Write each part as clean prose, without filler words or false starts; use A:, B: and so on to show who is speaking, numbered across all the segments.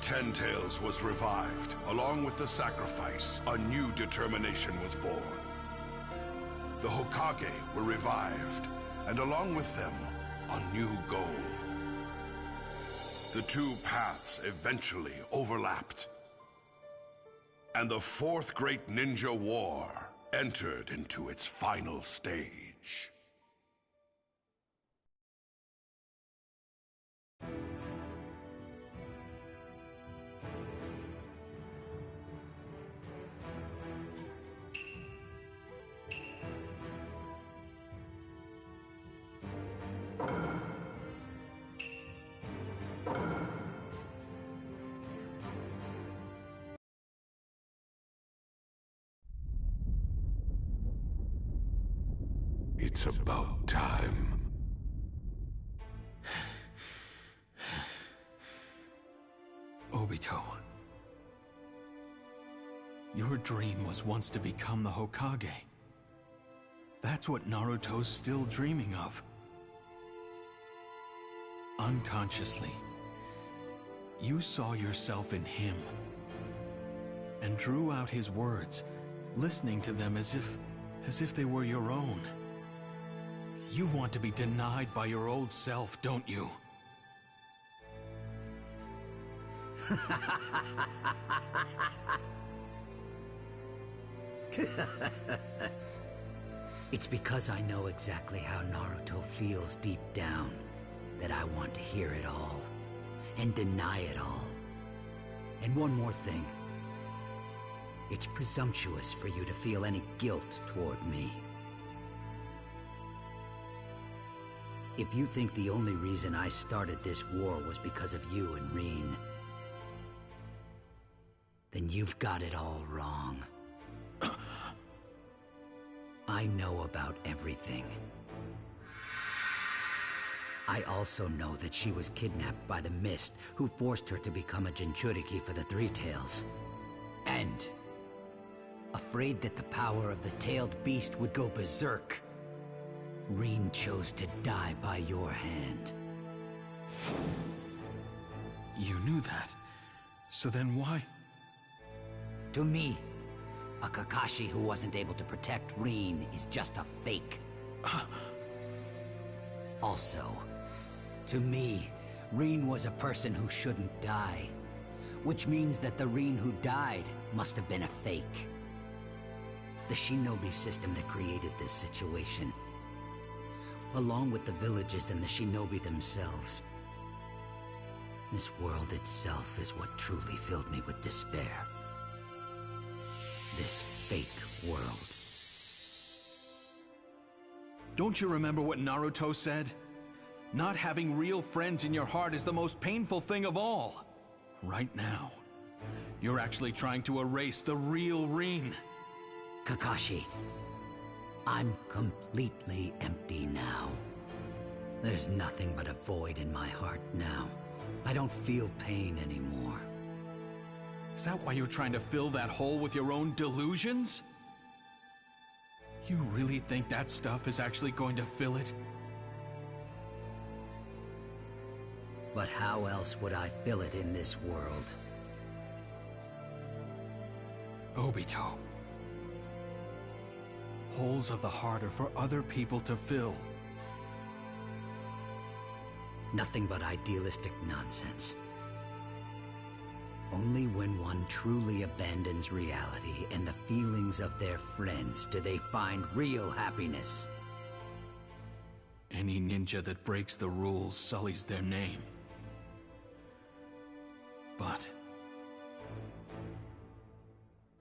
A: Ten Tails was revived. Along with the sacrifice, a new determination was born. The Hokage were revived, and along with them, a new goal. The two paths eventually overlapped, and the Fourth Great Ninja War entered into its final stage. It's about time.
B: Obito. Your dream was once to become the Hokage. That's what Naruto's still dreaming of. Unconsciously, you saw yourself in him and drew out his words, listening to them as if they were your own. You want to be denied by your old self, don't you?
C: It's because I know exactly how Naruto feels deep down that I want to hear it all and deny it all. And one more thing. It's presumptuous for you to feel any guilt toward me. If you think the only reason I started this war was because of you and Rin, then you've got it all wrong. I know about everything. I also know that she was kidnapped by the Mist, who forced her to become a Jinchuriki for the Three Tails. And, afraid that the power of the tailed beast would go berserk, Rin chose to die by your hand.
B: You knew that. So then why?
C: To me, a Kakashi who wasn't able to protect Rin is just a fake. Also, to me, Rin was a person who shouldn't die. Which means that the Rin who died must have been a fake. The shinobi system that created this situation, along with the villages and the shinobi themselves. This world itself is what truly filled me with despair. This fake world.
B: Don't you remember what Naruto said? Not having real friends in your heart is the most painful thing of all. Right now, you're actually trying to erase the real Rin.
C: Kakashi, I'm completely empty now. There's nothing but a void in my heart now. I don't feel pain anymore.
B: Is that why you're trying to fill that hole with your own delusions? You really think that stuff is actually going to fill it?
C: But how else would I fill it in this world?
B: Obito. Holes of the heart are for other people to fill.
C: Nothing but idealistic nonsense. Only when one truly abandons reality and the feelings of their friends do they find real happiness.
B: Any ninja that breaks the rules sullies their name. But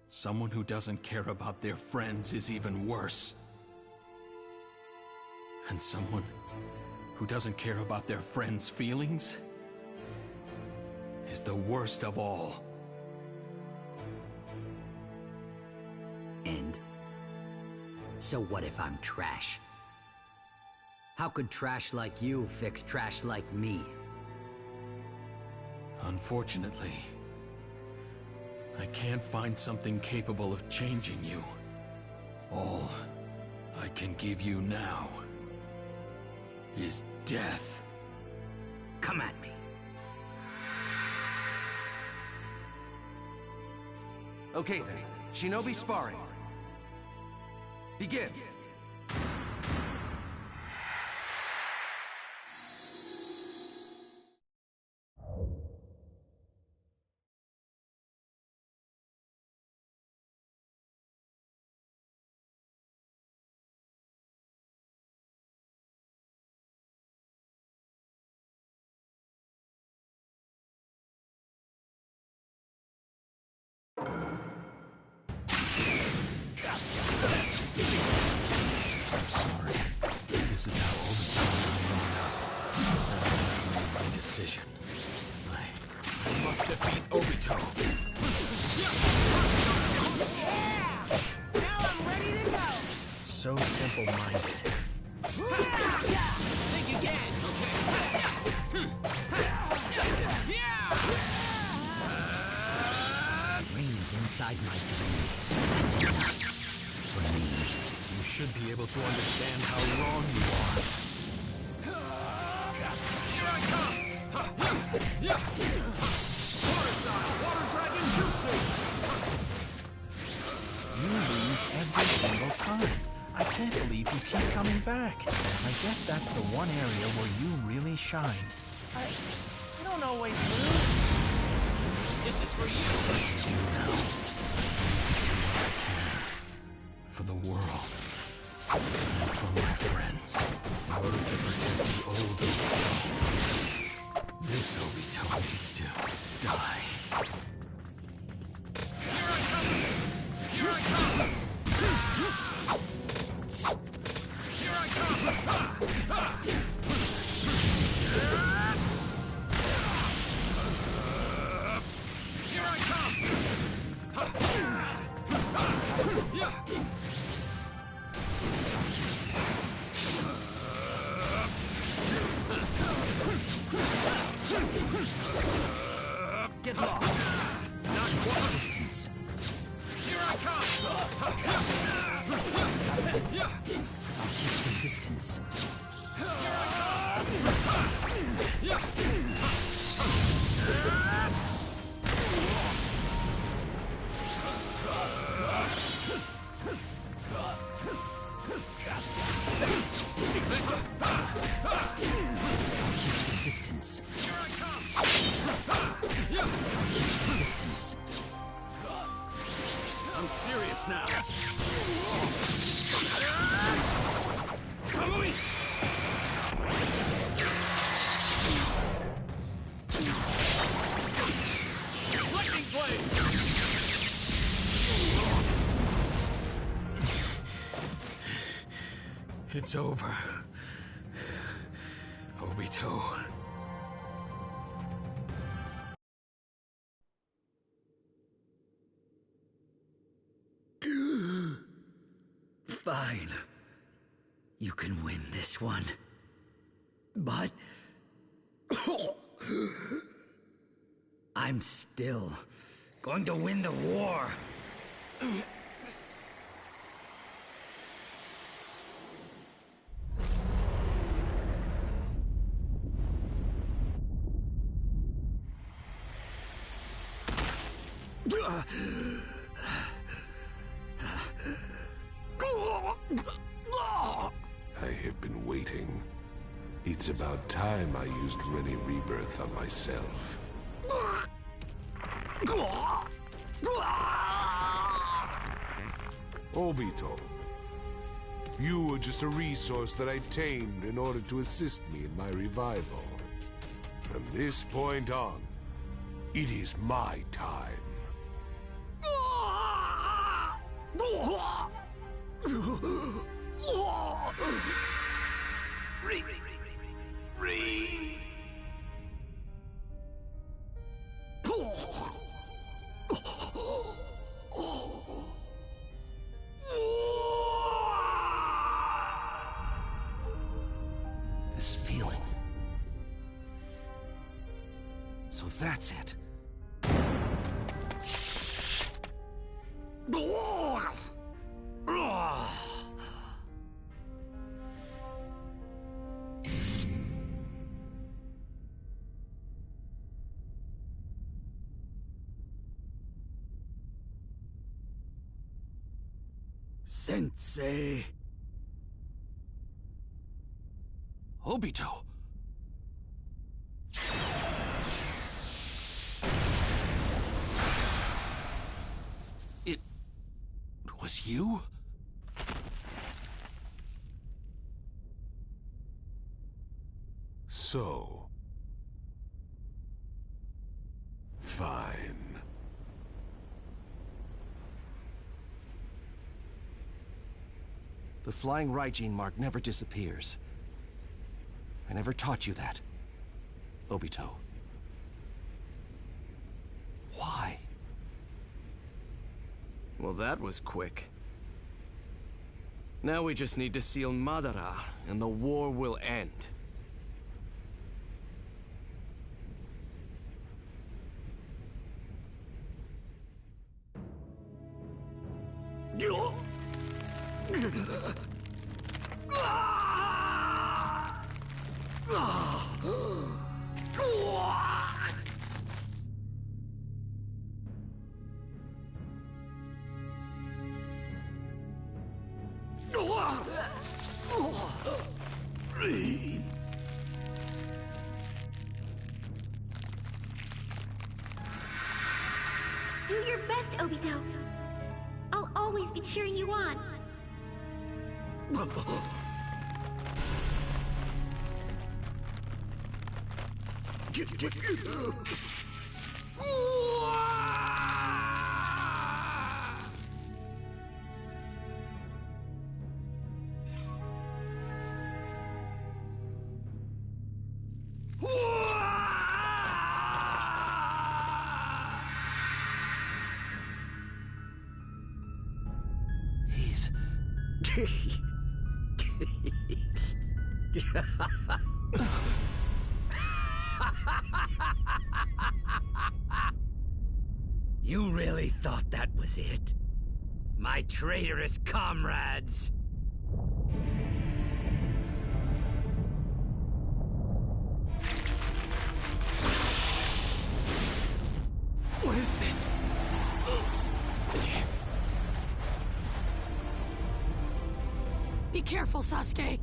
B: someone who doesn't care about their friends is even worse. And someone who doesn't care about their friends' feelings is the worst of all.
C: And so what if I'm trash? How could trash like you fix trash like me?
B: Unfortunately, I can't find something capable of changing you. All I can give you now is death.
C: Come at me.
D: Okay then, Shinobi sparring. Begin!
B: This is how all the time I ended up. I made my decision. I must defeat Obito.
E: Yeah! Now I'm ready to go!
B: So simple-minded.
E: Think you can?
C: Rain's inside my dream. That's enough for me.
B: You should be able to understand how wrong you are.
E: Here I come! Water style, water dragon jutsu!
B: You lose every single time. I can't believe you keep coming back. I guess that's the one area where you really shine.
E: I don't always lose. This is for you.
B: You now. For the world. And for my friends. In order to protect the old Obito. This Obito needs to die.
E: Here I come! Here I come! Here I come! Here I come! Get lost! Not quite!
C: Distance.
E: Here I come!
C: I'll keep some distance. Distance. Distance.
E: I'm serious now. Come on. Lightning blade.
B: It's over. Obito.
C: Fine. You can win this one. But... I'm still going to win the war.
F: I have been waiting. It's about time I used Rennie Rebirth on myself. Obito, you were just a resource that I tamed in order to assist me in my revival. From this point on, it is my time.
D: This feeling. So that's it.
C: Sensei.
D: Obito! It was you?
F: So... fine.
D: The flying Raijin mark never disappears. I never taught you that, Obito. Why?
G: Well, that was quick. Now we just need to seal Madara, and the war will end.
H: Do your best, Obito. I'll always be cheering you on.
D: He's...
C: You really thought that was it? My traitorous comrades!
G: What is this?
I: Be careful, Sasuke.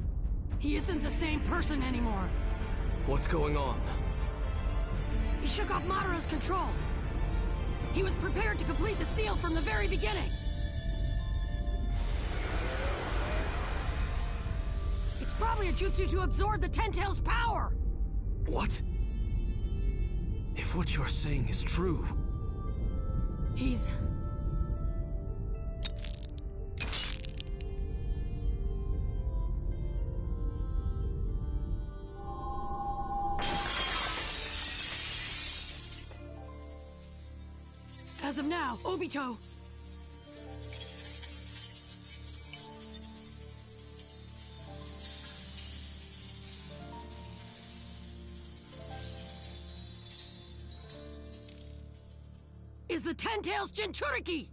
I: He isn't the same person anymore.
G: What's going on?
I: He shook off Madara's control. He was prepared to complete the seal from the very beginning. It's probably a jutsu to absorb the Ten Tails' power.
G: What? If what you're saying is true...
I: He's... As of now, Obito. Is the Ten Tails Jinchuriki!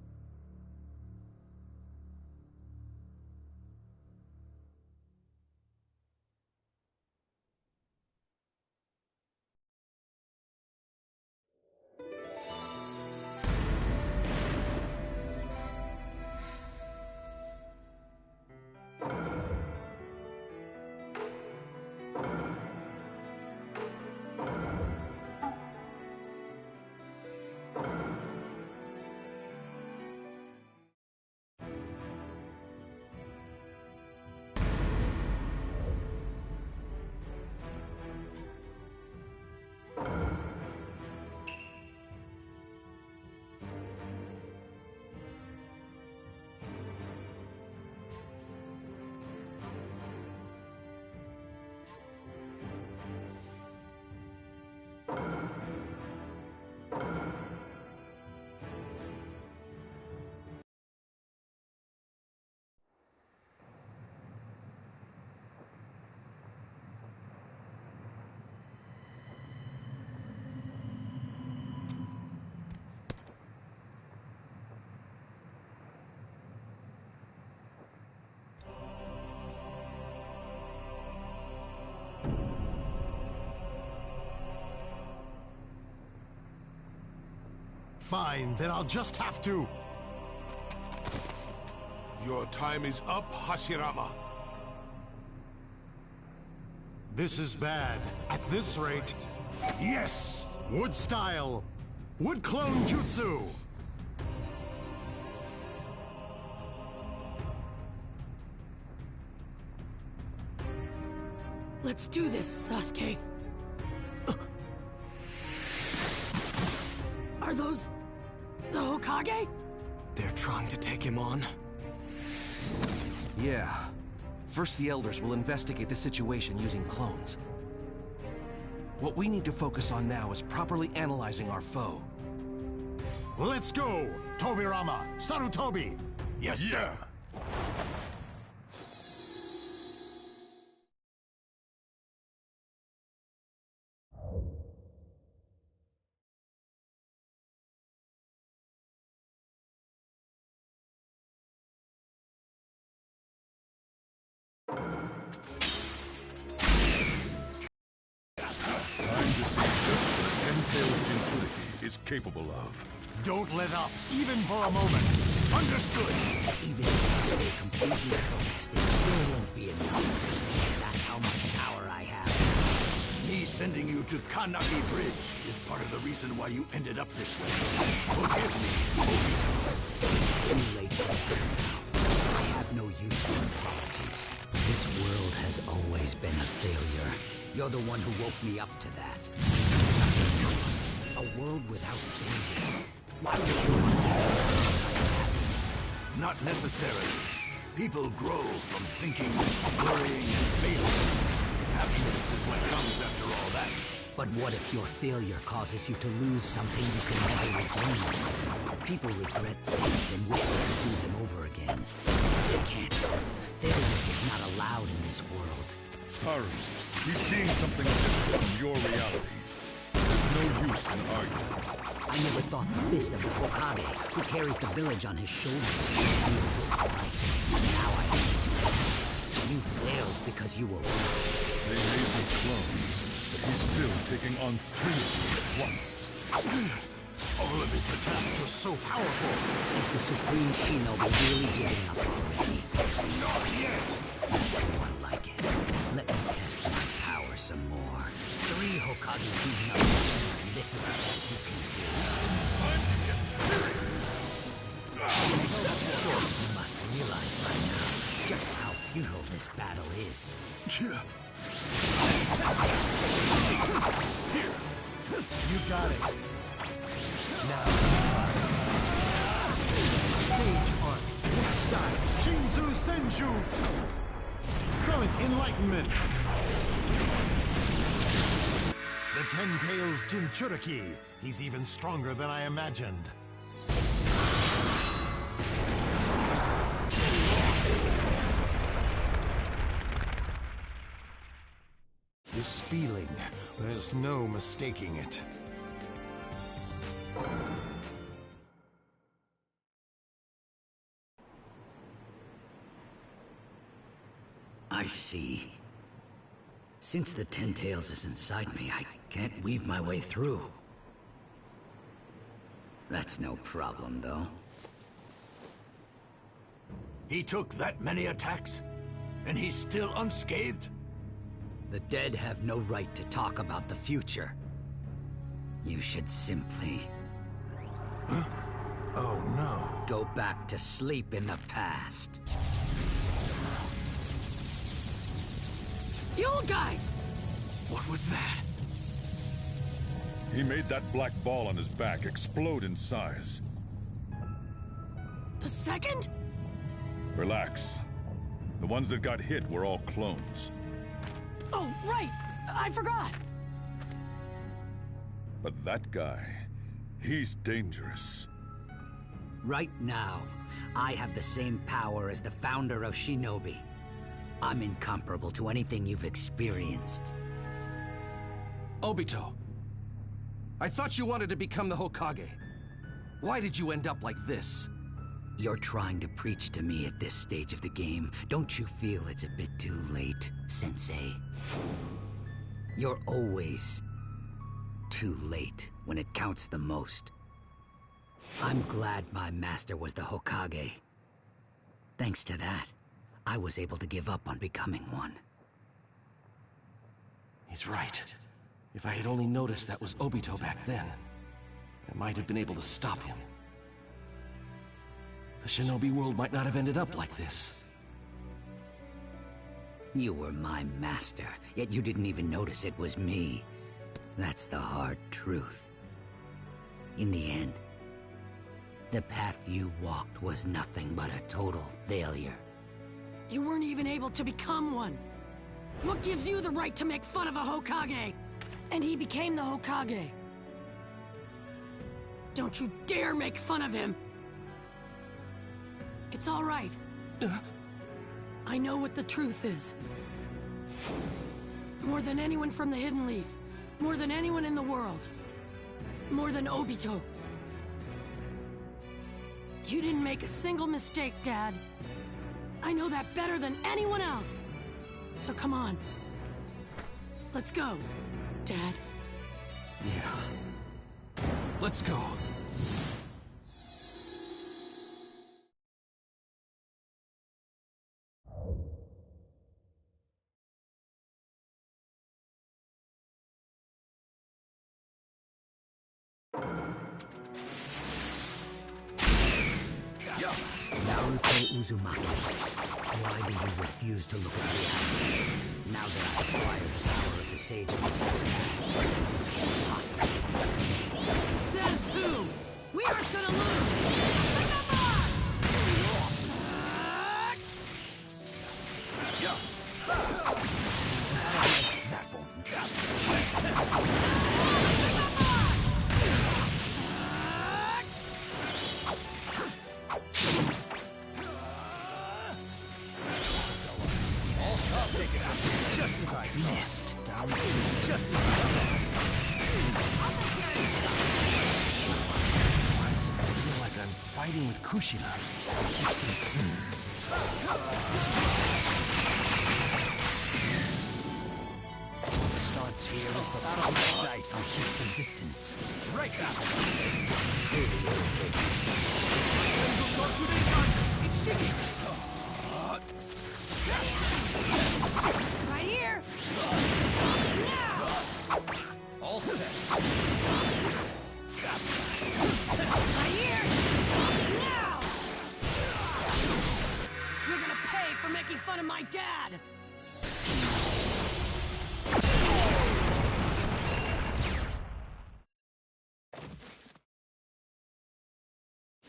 J: Fine, then I'll just have to...
F: Your time is up, Hashirama.
J: This is bad. At this rate... Yes! Wood style! Wood clone jutsu!
I: Let's do this, Sasuke. Are those... the Hokage?
G: They're trying to take him on?
D: Yeah. First, the Elders will investigate the situation using clones. What we need to focus on now is properly analyzing our foe.
J: Let's go! Tobirama! Sarutobi!
G: Yes, sir.
K: Is capable of.
J: Don't let up, even for a moment. Understood!
C: Even if you stay completely focused, it still won't be enough. That's how much power I have.
G: Me sending you to Kanaki Bridge is part of the reason why you ended up this way. Forgive me.
C: It's too late for that now. I have no use for apologies. This world has always been a failure. You're the one who woke me up to that. A world without dangers. Why would you want happiness?
G: Not necessarily. People grow from thinking, worrying, and failing. Happiness is what comes after all that.
C: But what if your failure causes you to lose something you can never regain? People regret things and wish they could do them over again. They can't. Failure is not allowed in this world.
K: Sorry, he's seeing something different from your reality. No use in arguing.
C: I never thought the fist of the Hokage, who carries the village on his shoulders, would feel this light. Now I understand. You failed because you were weak.
K: They made the clones, but he's still taking on 3 of them at once.
J: All of his attacks are so powerful.
C: Is the Supreme Shinobi really giving up already?
J: Not yet!
C: That's more like it. Let me test my power some more. 3 Hokage teaming up. This is the best you can do.
K: Time to get serious!
C: You must realize by now just how futile this battle is.
J: You got it. Now, Sage Art, Wood Style, Shinzu Senju! Summon Enlightenment! The Ten Tails Jinchuriki. He's even stronger than I imagined. This feeling, there's no mistaking it.
C: I see. Since the Ten Tails is inside me, I can't weave my way through. That's no problem, though.
G: He took that many attacks? And he's still unscathed?
C: The dead have no right to talk about the future. You should simply...
J: Huh? Oh no.
C: Go back to sleep in the past.
I: The old guys!
G: What was that?
K: He made that black ball on his back explode in size.
I: The second?
K: Relax. The ones that got hit were all clones.
I: Oh, right! I forgot!
K: But that guy, he's dangerous.
C: Right now, I have the same power as the founder of Shinobi. I'm incomparable to anything you've experienced.
D: Obito, I thought you wanted to become the Hokage. Why did you end up like this?
C: You're trying to preach to me at this stage of the game. Don't you feel it's a bit too late, Sensei? You're always too late when it counts the most. I'm glad my master was the Hokage. Thanks to that, I was able to give up on becoming one.
D: He's right. If I had only noticed that was Obito back then, I might have been able to stop him. The shinobi world might not have ended up like this.
C: You were my master, yet you didn't even notice it was me. That's the hard truth. In the end, the path you walked was nothing but a total failure.
I: You weren't even able to become one. What gives you the right to make fun of a Hokage? And he became the Hokage. Don't you dare make fun of him! It's all right. I know what the truth is. More than anyone from the Hidden Leaf. More than anyone in the world. More than Obito. You didn't make a single mistake, Dad. I know that better than anyone else. So come on. Let's go, Dad.
D: Yeah. Let's go.
C: Naruto Uzumaki, why do you refuse to look at reality? Now that I've acquired the power of the Sage of the Six Paths, you can't possibly defeat me.
I: Says who? We aren't gonna lose!
G: Just as I missed. Down just as I
D: Why does it feel like I'm fighting with Kushina?
C: What starts here is the out of my sight. I'll keep some distance.
G: right back.
C: This is truly irritating.
I: Right here! Now!
G: All set.
I: Right here! Now! You're gonna pay for making fun of my dad!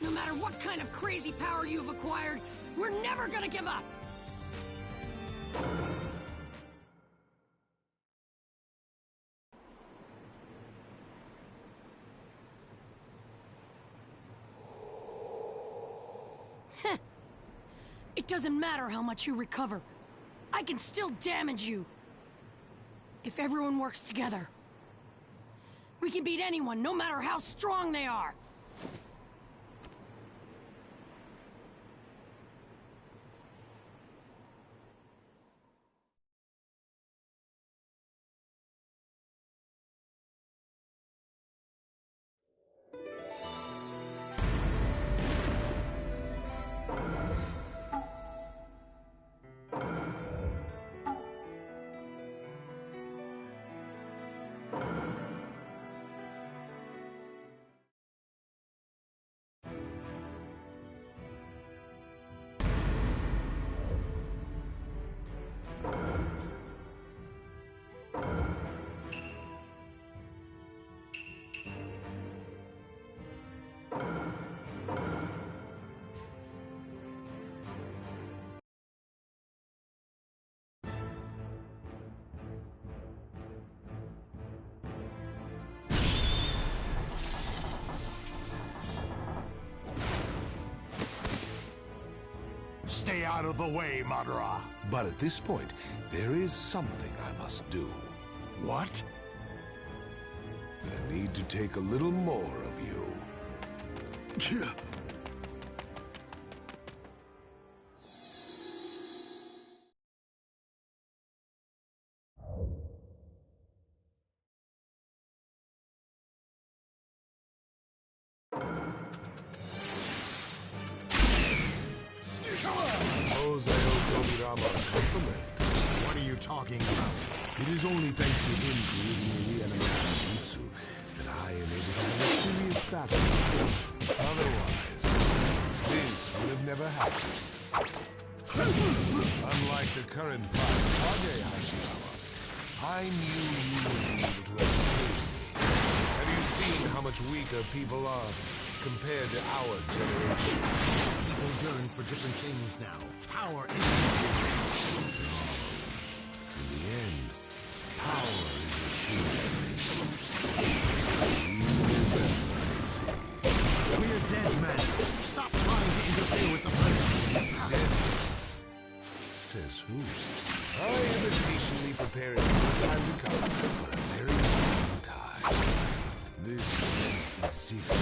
I: No matter what kind of crazy power you've acquired, we're never gonna give up! It doesn't matter how much you recover. I can still damage you. If everyone works together. We can beat anyone, no matter how strong they are.
J: Stay out of the way, Madara.
F: But at this point, there is something I must do.
J: What?
F: I need to take a little more of you. Hashirama a compliment.
J: What are you talking about?
F: It is only thanks to him creating the reanimation jutsu that I am able to have a serious battle. Otherwise, this would have never happened. Unlike the current fight, Kage Hashirama, I knew you would be able to entertain me. Have you seen how much weaker people are compared to our generation?
J: People yearn for different things now. Power is...
F: In the end, power is achieved.
J: We're dead men. Stop trying to interfere with the present.
F: Dead? Says who? I have been patiently preparing for this time to come for a very long time. This event exists.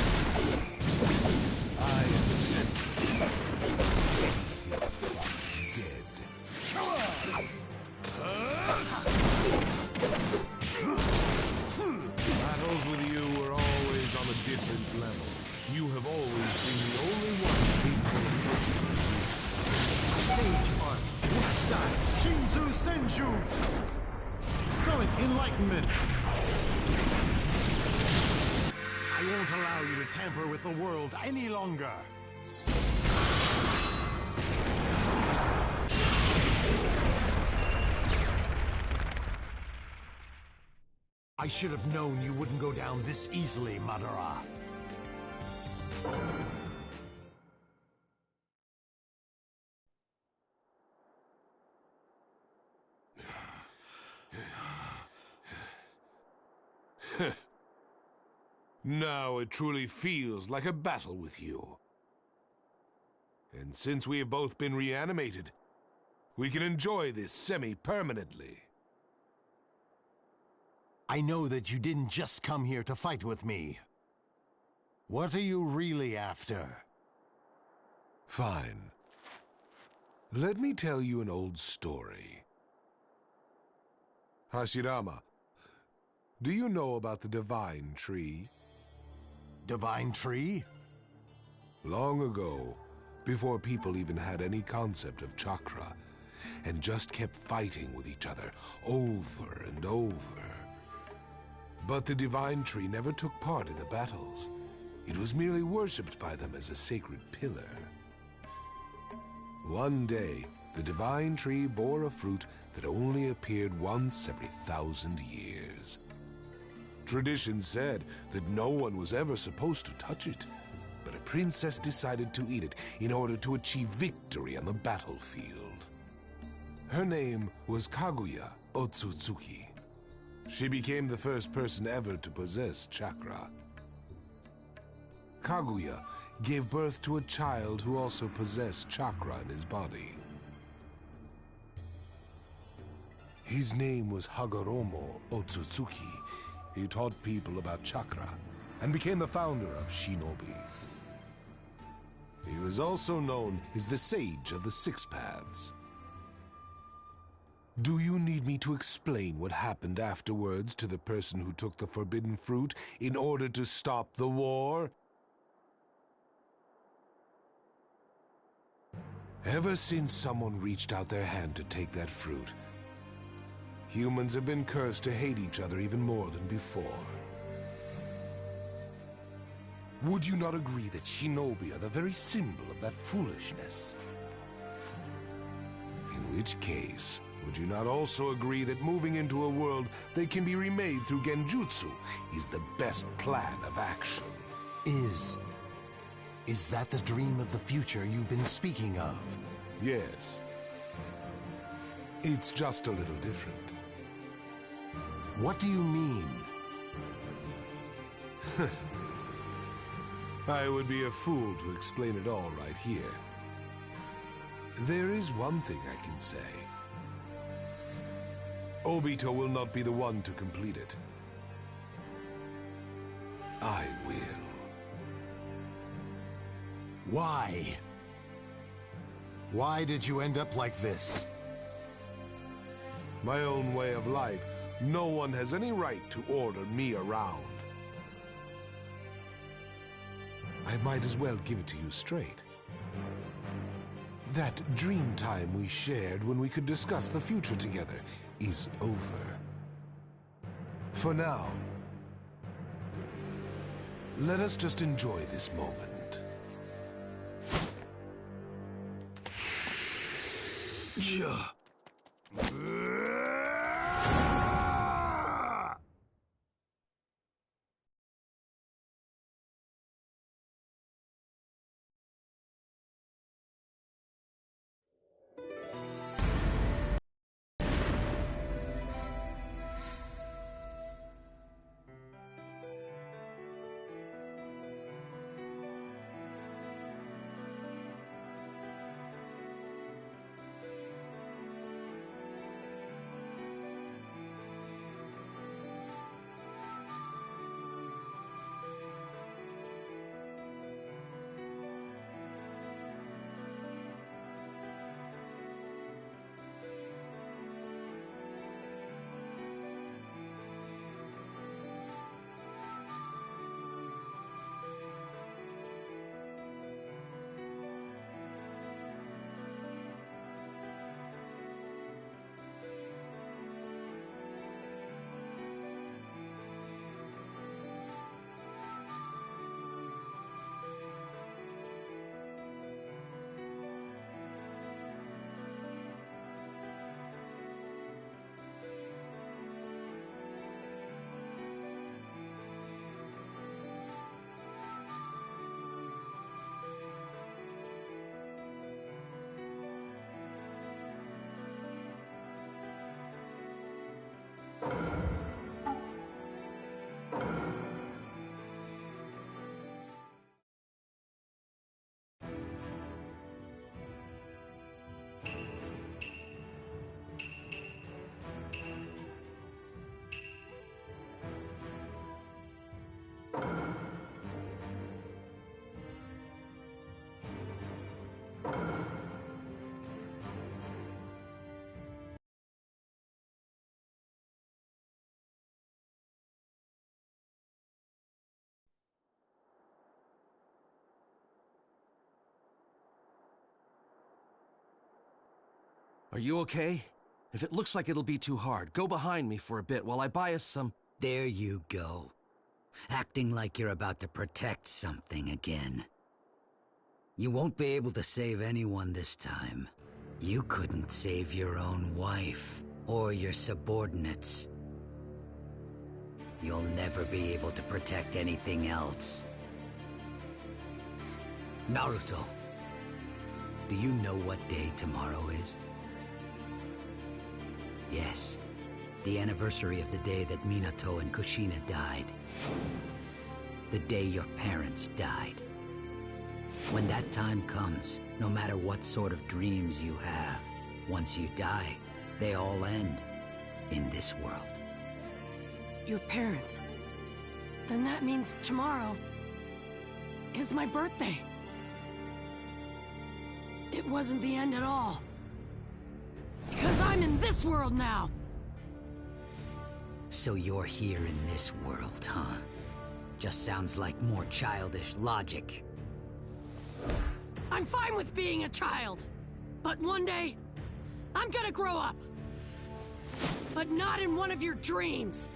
F: I am the sentinel. Dead. Battles with you were always on a different level. You have always been the only one capable of pushing this.
J: Sage art, wood style, Shinzu Senju. Summit enlightenment. I won't allow you to tamper with the world any longer. I should have known you wouldn't go down this easily, Madara.
F: Now it truly feels like a battle with you. And since we have both been reanimated, we can enjoy this semi-permanently.
J: I know that you didn't just come here to fight with me. What are you really after?
F: Fine. Let me tell you an old story. Hashirama, do you know about the Divine Tree?
J: Divine Tree?
F: Long ago, before people even had any concept of chakra, and just kept fighting with each other over and over. But the Divine Tree never took part in the battles. It was merely worshipped by them as a sacred pillar. One day, the Divine Tree bore a fruit that only appeared once every 1,000 years. Tradition said that no one was ever supposed to touch it, but a princess decided to eat it in order to achieve victory on the battlefield. Her name was Kaguya Otsutsuki. She became the first person ever to possess chakra. Kaguya gave birth to a child who also possessed chakra in his body. His name was Hagoromo Otsutsuki. He taught people about chakra and became the founder of Shinobi. He was also known as the Sage of the Six Paths. Do you need me to explain what happened afterwards to the person who took the forbidden fruit in order to stop the war? Ever since someone reached out their hand to take that fruit, humans have been cursed to hate each other even more than before. Would you not agree that Shinobi are the very symbol of that foolishness? In which case, would you not also agree that moving into a world that can be remade through Genjutsu is the best plan of action?
J: Is that the dream of the future you've been speaking of?
F: Yes. It's just a little different.
J: What do you mean?
F: I would be a fool to explain it all right here. There is one thing I can say. Obito will not be the one to complete it. I will.
J: Why? Why did you end up like this?
F: My own way of life. No one has any right to order me around. I might as well give it to you straight. That dream time we shared when we could discuss the future together is over. For now, let us just enjoy this moment.
G: Yeah.
D: Are you okay? If it looks like it'll be too hard, go behind me for a bit while I buy us some...
C: There you go. Acting like you're about to protect something again. You won't be able to save anyone this time. You couldn't save your own wife, or your subordinates. You'll never be able to protect anything else. Naruto, do you know what day tomorrow is? Yes, the anniversary of the day that Minato and Kushina died. The day your parents died. When that time comes, no matter what sort of dreams you have, once you die, they all end in this world.
I: Your parents. Then that means tomorrow is my birthday. It wasn't the end at all. Because I'm in this world now!
C: So you're here in this world, huh? Just sounds like more childish logic.
I: I'm fine with being a child. But one day, I'm gonna grow up. But not in one of your dreams.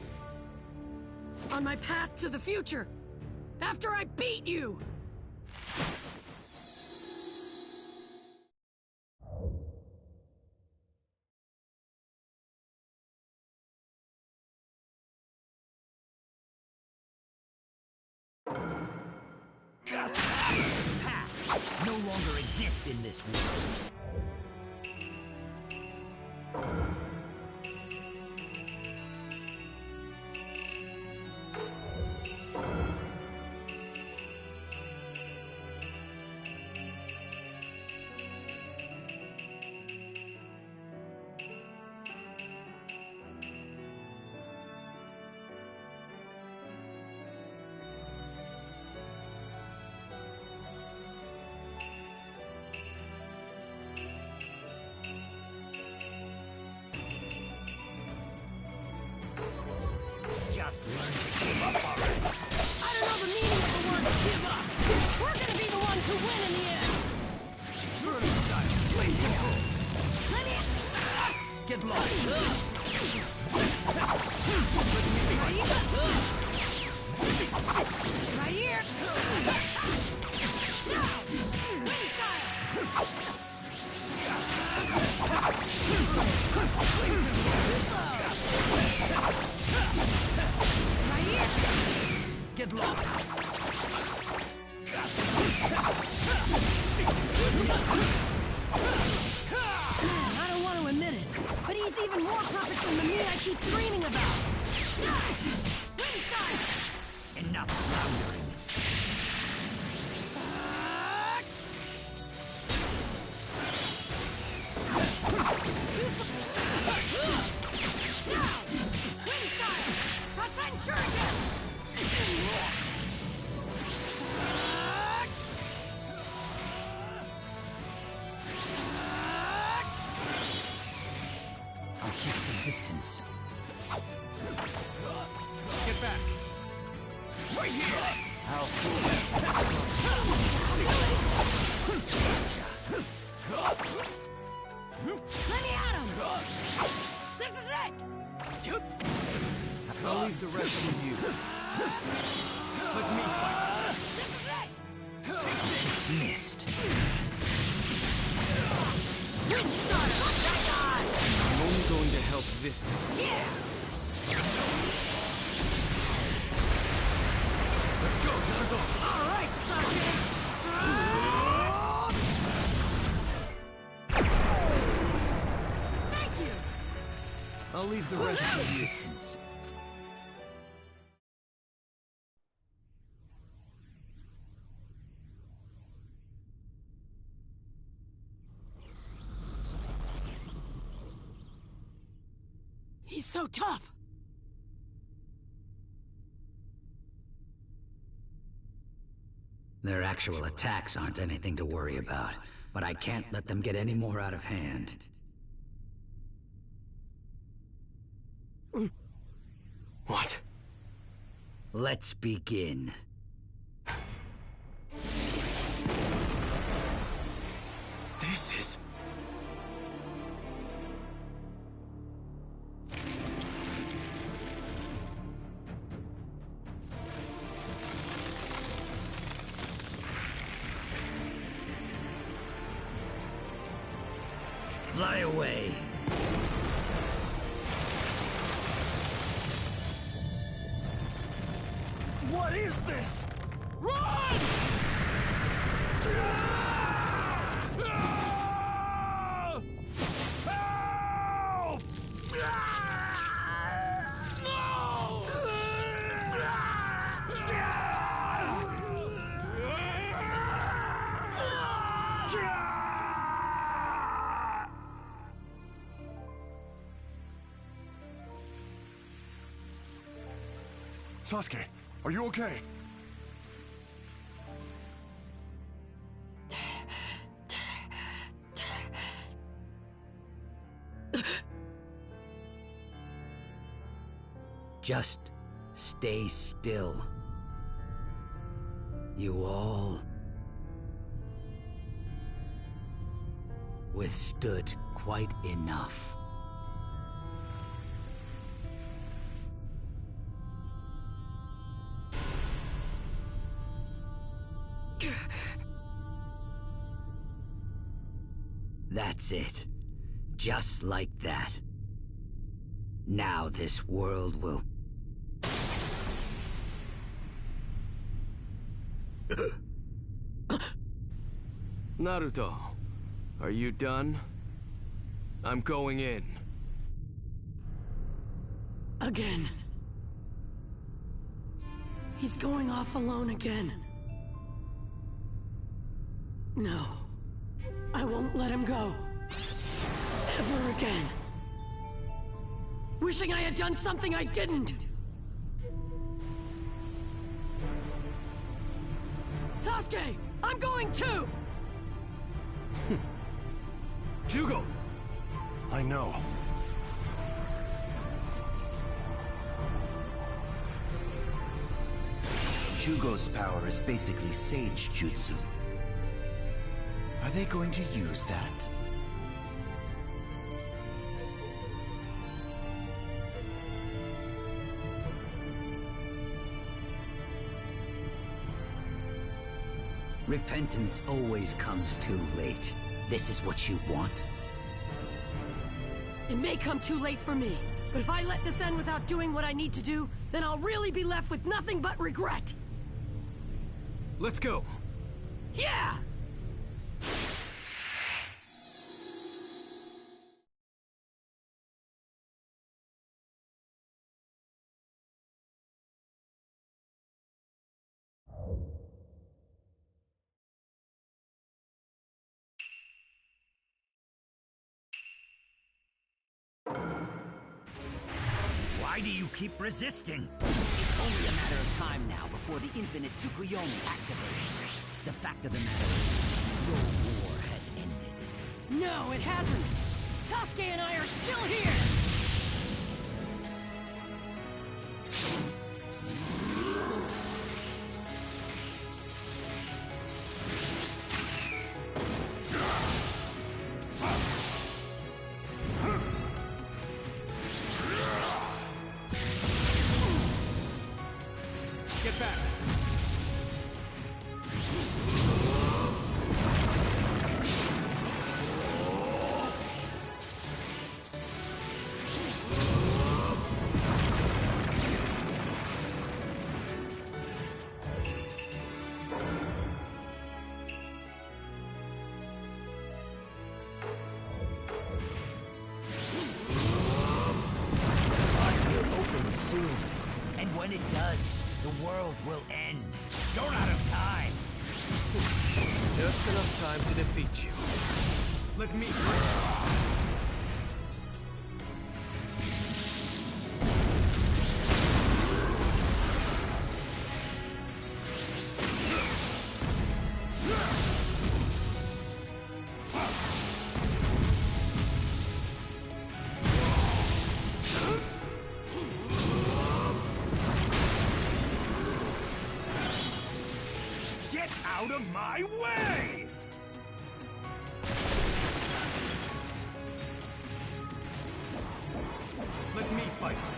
I: On my path to the future, after I beat you!
C: No longer exist in this world. Just learn to give up already.
I: I don't know the meaning of the word give up. We're gonna be the ones who win in the end.
G: Learning style.
E: Get lost.
I: Right here.
E: Get lost.
I: Man, I don't want to admit it, but he's even more perfect than the me I keep dreaming about.
C: Enough floundering. I'll keep some distance.
E: Get back.
G: Right here!
C: I'll fool
I: Let me at him! This is it!
B: I'll leave the rest to you. Let me fight.
I: This is it!
C: It's missed.
B: I'm only going to help this time.
I: Yeah!
B: Let's go, Naruto.
I: All right, Sasuke! Thank you!
B: I'll leave the rest to you.
C: Distance.
I: He's so tough!
C: Their actual attacks aren't anything to worry about, but I can't let them get any more out of hand.
B: What?
C: Let's begin.
B: This is...
C: Fly away.
E: What is this? Run! Help!
K: Sasuke, are you okay?
C: Just stay still. You all withstood quite enough. That's it. Just like that. Now this world will...
B: Naruto, are you done? I'm going in.
I: Again. He's going off alone again. No. I won't let him go. Ever again. Wishing I had done something I didn't. Sasuke! I'm going too!
B: Jugo!
K: I know.
G: Jugo's power is basically Sage Jutsu. Are they going to use that?
C: Repentance always comes too late. This is what you want?
I: It may come too late for me, but if I let this end without doing what I need to do, then I'll really be left with nothing but regret.
D: Let's go.
I: Yeah!
C: Why do you keep resisting? It's only a matter of time now before the infinite Tsukuyomi activates. The fact of the matter is, your war has ended.
I: No, it hasn't! Sasuke and I are still here!
D: Get back.
C: Soon. And when it does, the world will end. You're out of time.
D: Just enough time to defeat you. Let me...
G: Out of my way!
D: Let me fight.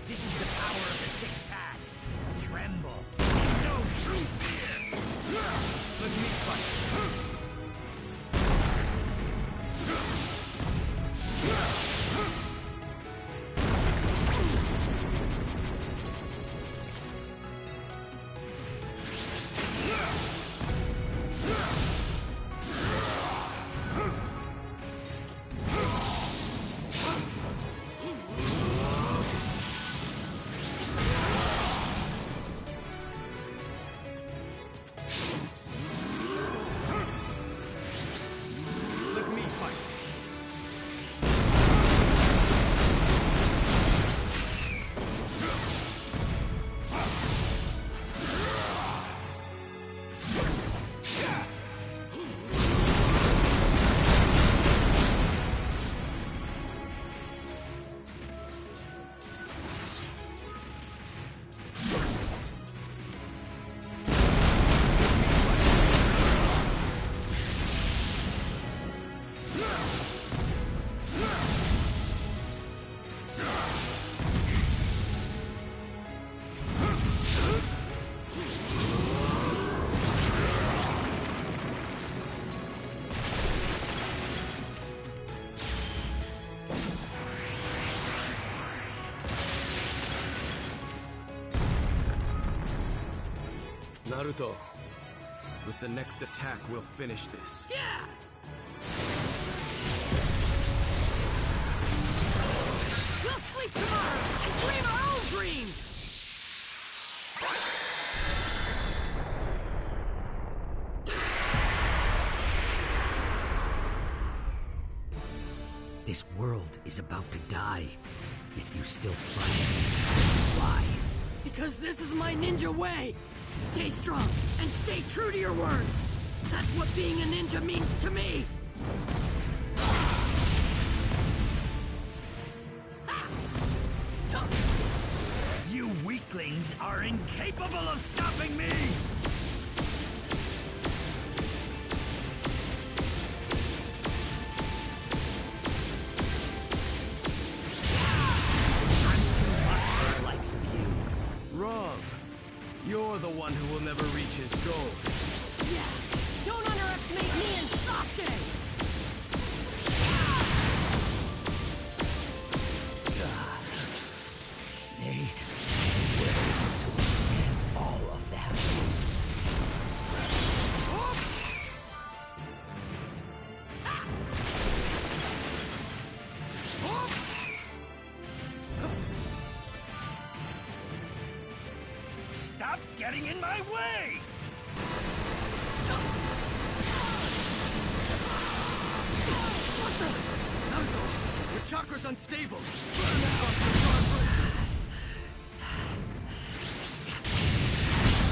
C: This is the power of the six paths. Tremble. No truth here.
D: Let me fight. Naruto, with the next attack, we'll finish this.
I: Yeah! We'll sleep tomorrow and dream our own dreams!
C: This world is about to die, yet you still fight. Why?
I: Because this is my ninja way! Stay strong, and stay true to your words! That's what being a ninja means to me!
G: You weaklings are incapable of stopping me!
B: Wrong. You're the one who will never reach his goal.
I: Yeah! Don't underestimate me and Sasuke!
C: They were able to withstand all of that.
G: Stop getting in my way!
B: Naruto, your chakra's unstable.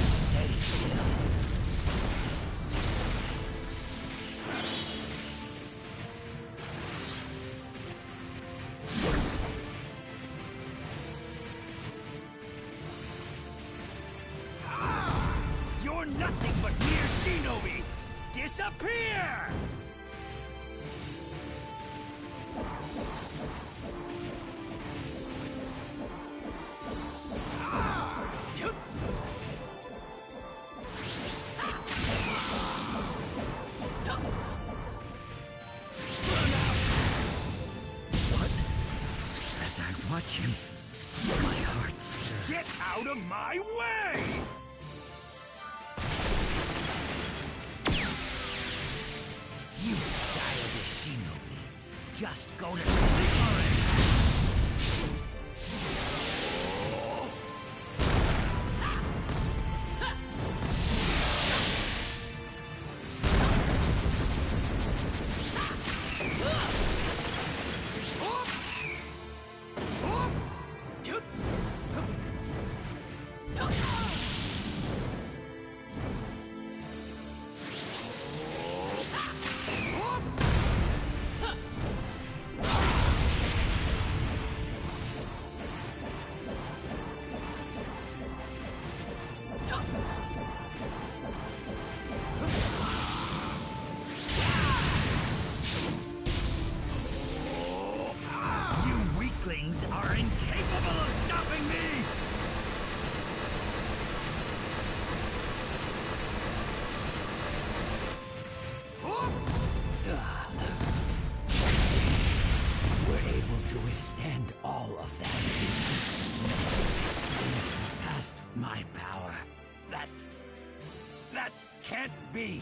C: Stay still.
G: You're nothing but mere shinobi! Disappear!
C: What? As I watch him, my heart stirs.
G: Get out of my way!
C: You childish shinobi. Just go to sleep already!
G: Are incapable of stopping me!
C: We're able to withstand all of that. It's to say, they've surpassed my power.
G: That can't be!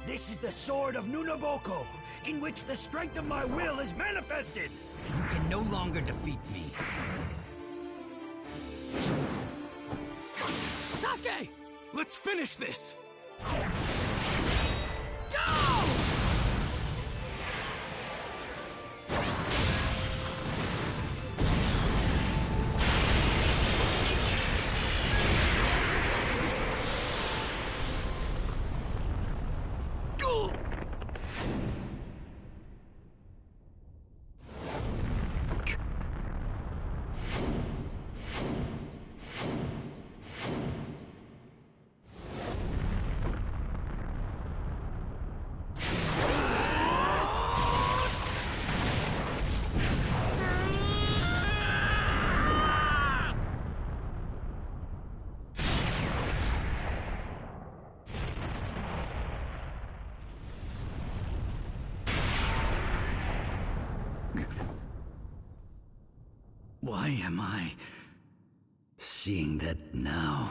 G: This is the sword of Nunaboko, in which the strength of my will is manifested!
C: You can no longer defeat me.
B: Sasuke! Let's finish this!
I: Go!
C: Why am I seeing that now?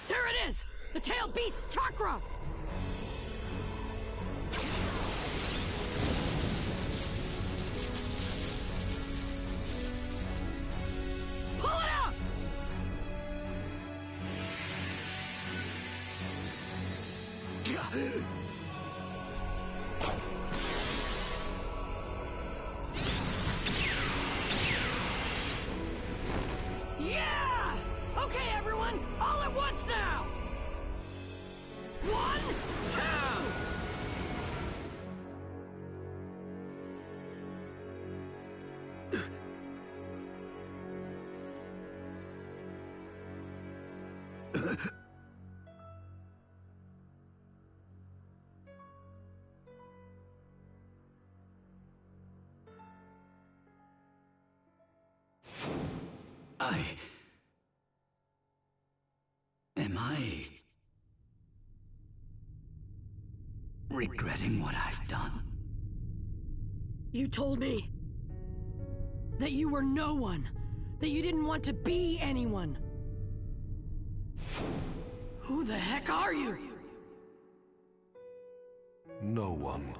I: There it is! The tailed beast's chakra! Pull it out! Yeah! Okay, everyone, all at once now! 1, 2!
C: Am I regretting what I've done?
I: You told me that you were no one, that you didn't want to be anyone. Who the heck are you?
F: No one.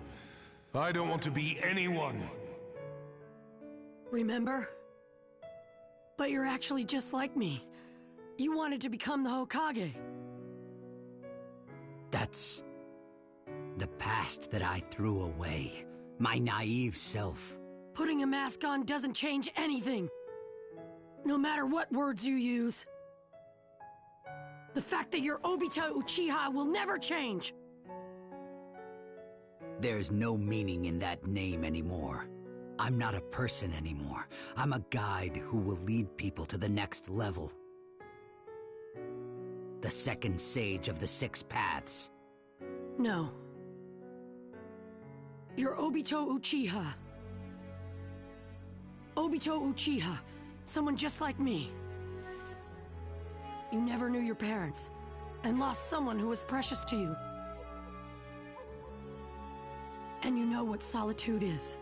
F: I don't want to be anyone.
I: Remember? But you're actually just like me. You wanted to become the Hokage.
C: That's the past that I threw away. My naive self.
I: Putting a mask on doesn't change anything. No matter what words you use. The fact that you're Obito Uchiha will never change.
C: There's no meaning in that name anymore. I'm not a person anymore. I'm a guide who will lead people to the next level. The second sage of the 6 paths.
I: No. You're Obito Uchiha. Obito Uchiha. Someone just like me. You never knew your parents, and lost someone who was precious to you. And you know what solitude is.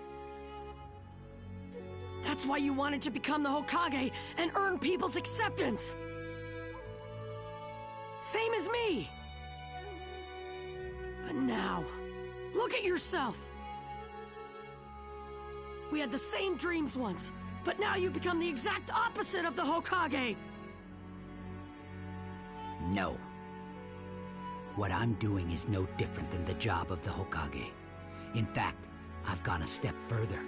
I: That's why you wanted to become the Hokage and earn people's acceptance. Same as me. But now, look at yourself. We had the same dreams once, but now you become the exact opposite of the Hokage.
C: No. What I'm doing is no different than the job of the Hokage. In fact, I've gone a step further.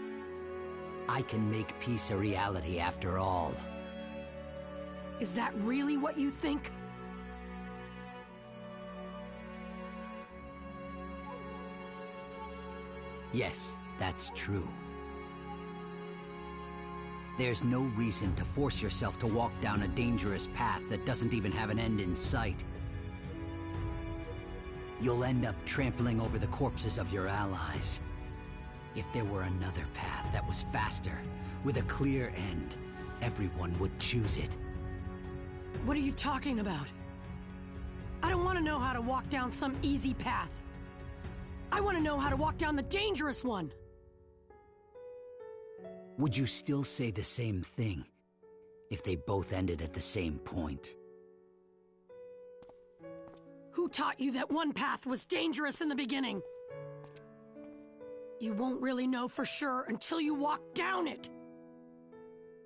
C: I can make peace a reality after all.
I: Is that really what you think?
C: Yes, that's true. There's no reason to force yourself to walk down a dangerous path that doesn't even have an end in sight. You'll end up trampling over the corpses of your allies. If there were another path that was faster, with a clear end, everyone would choose it.
I: What are you talking about? I don't want to know how to walk down some easy path. I want to know how to walk down the dangerous one.
C: Would you still say the same thing if they both ended at the same point?
I: Who taught you that one path was dangerous in the beginning? You won't really know for sure until you walk down it.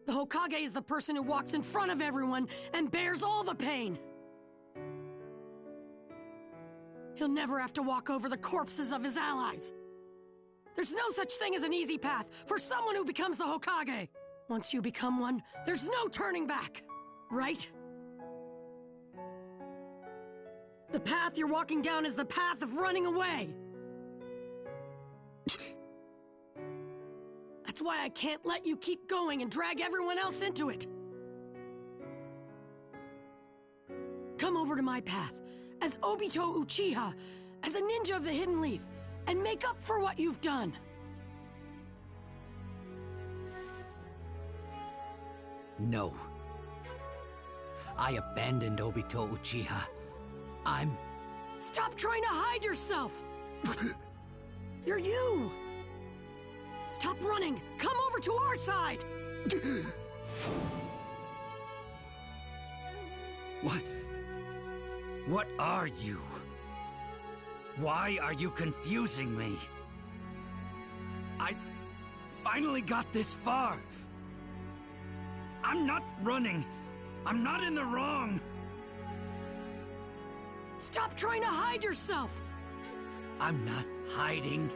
I: The Hokage is the person who walks in front of everyone and bears all the pain. He'll never have to walk over the corpses of his allies. There's no such thing as an easy path for someone who becomes the Hokage. Once you become one, there's no turning back, right? The path you're walking down is the path of running away. That's why I can't let you keep going and drag everyone else into it. Come over to my path, as Obito Uchiha, as a ninja of the Hidden Leaf, and make up for what you've done.
C: No. I abandoned Obito Uchiha.
I: Stop trying to hide yourself! You're you! Stop running! Come over to our side!
C: What are you? Why are you confusing me? I finally got this far. I'm not running. I'm not in the wrong.
I: Stop trying to hide yourself!
C: I'm not hiding.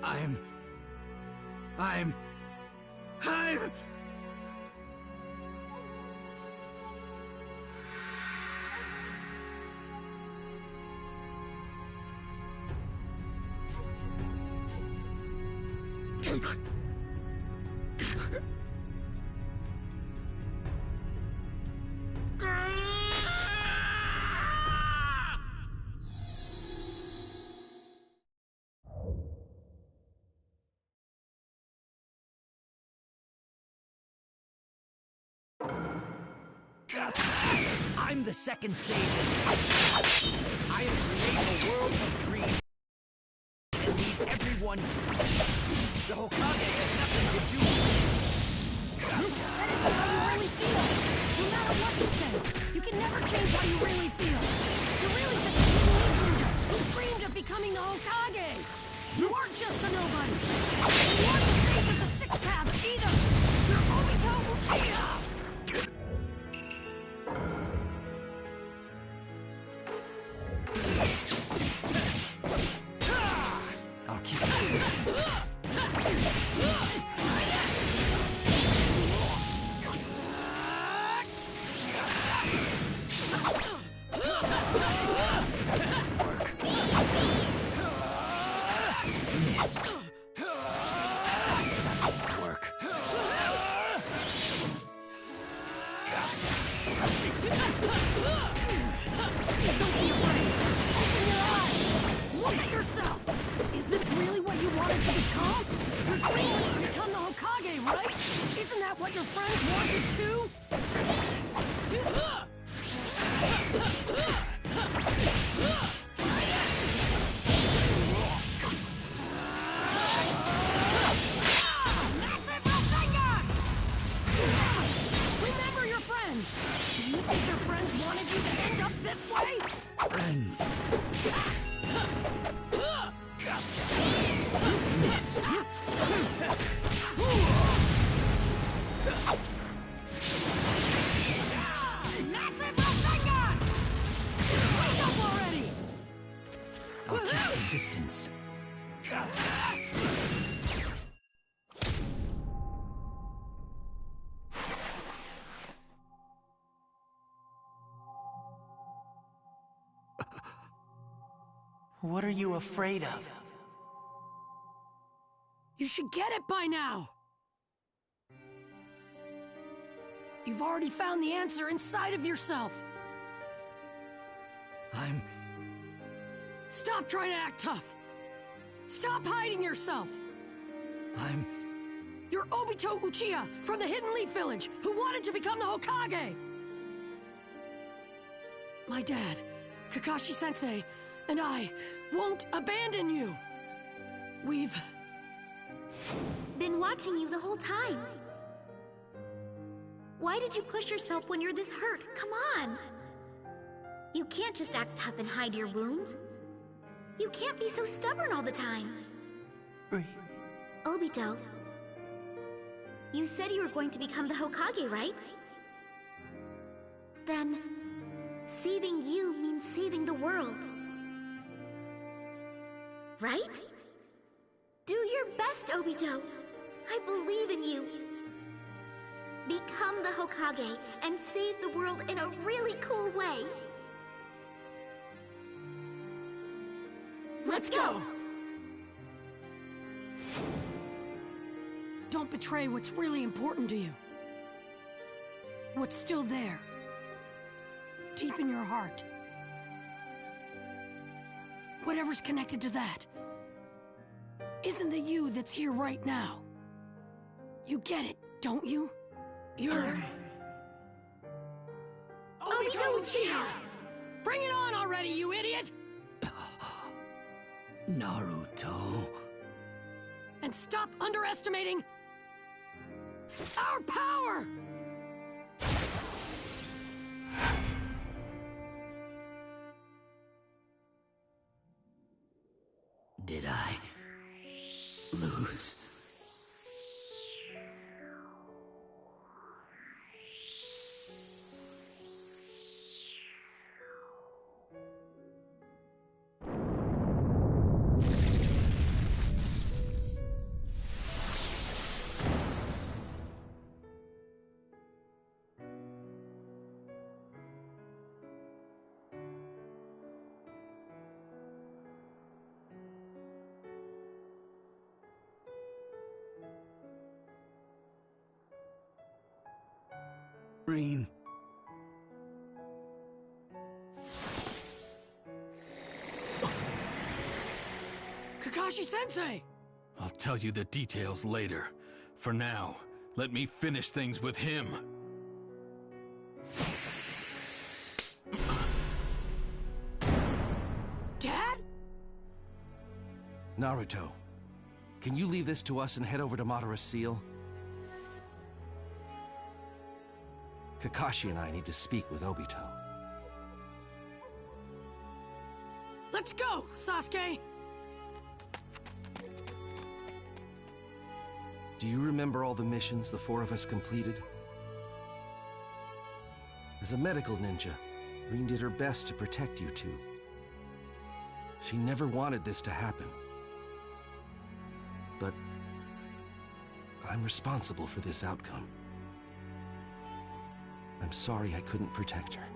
C: I'm... I'm the second Saiyan. I have created a world of dreams and lead everyone to peace. The Hokage has nothing to do with it.
I: That isn't how you really feel. No matter what you say, you can never change how you really feel. You're really just a little who dreamed of becoming the Hokage. You aren't just a nobody. You aren't the face of the Six Paths either. You're Obito Uchiha.
C: I'll keep some distance.
I: Is this really what you wanted to become? Your dream was to become the Hokage, right? Isn't that what your friends wanted too? Remember your friends! Do you think your friends wanted you to end up this way?
C: Friends. Missed.
I: Massive Rasengan! Wake up already!
C: I'll keep some distance.
E: What are you afraid of?
I: You should get it by now! You've already found the answer inside of yourself! Stop trying to act tough! Stop hiding yourself! You're Obito Uchiha from the Hidden Leaf Village, who wanted to become the Hokage! My dad, Kakashi-sensei, and I won't abandon you! We've
H: been watching you the whole time. Why did you push yourself when you're this hurt? Come on! You can't just act tough and hide your wounds. You can't be so stubborn all the time. Obito, you said you were going to become the Hokage, right? Then, saving you means saving the world. Right? Do your best, Obito. I believe in you. Become the Hokage and save the world in a really cool way. Let's go!
I: Don't betray what's really important to you. What's still there. Deep in your heart. Whatever's connected to that isn't the you that's here right now. You get it, don't you? You're...
H: Obito Uchiha!
I: Bring it on already, you idiot!
C: Naruto...
I: And stop underestimating... our power!
C: Did I... lose? Green.
I: Kakashi-sensei!
B: I'll tell you the details later. For now, let me finish things with him.
I: Dad?
D: Naruto, can you leave this to us and head over to Madara's seal? Kakashi and I need to speak with Obito.
I: Let's go, Sasuke!
D: Do you remember all the missions the four of us completed? As a medical ninja, Rin did her best to protect you two. She never wanted this to happen. But I'm responsible for this outcome. I'm sorry I couldn't protect her.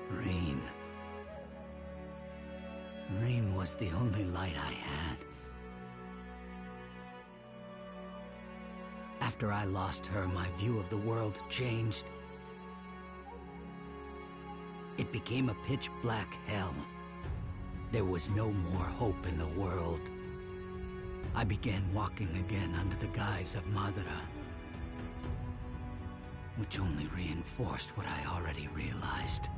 C: Rin. Rin was the only light I had. After I lost her, my view of the world changed. It became a pitch-black hell. There was no more hope in the world. I began walking again under the guise of Madara, which only reinforced what I already realized.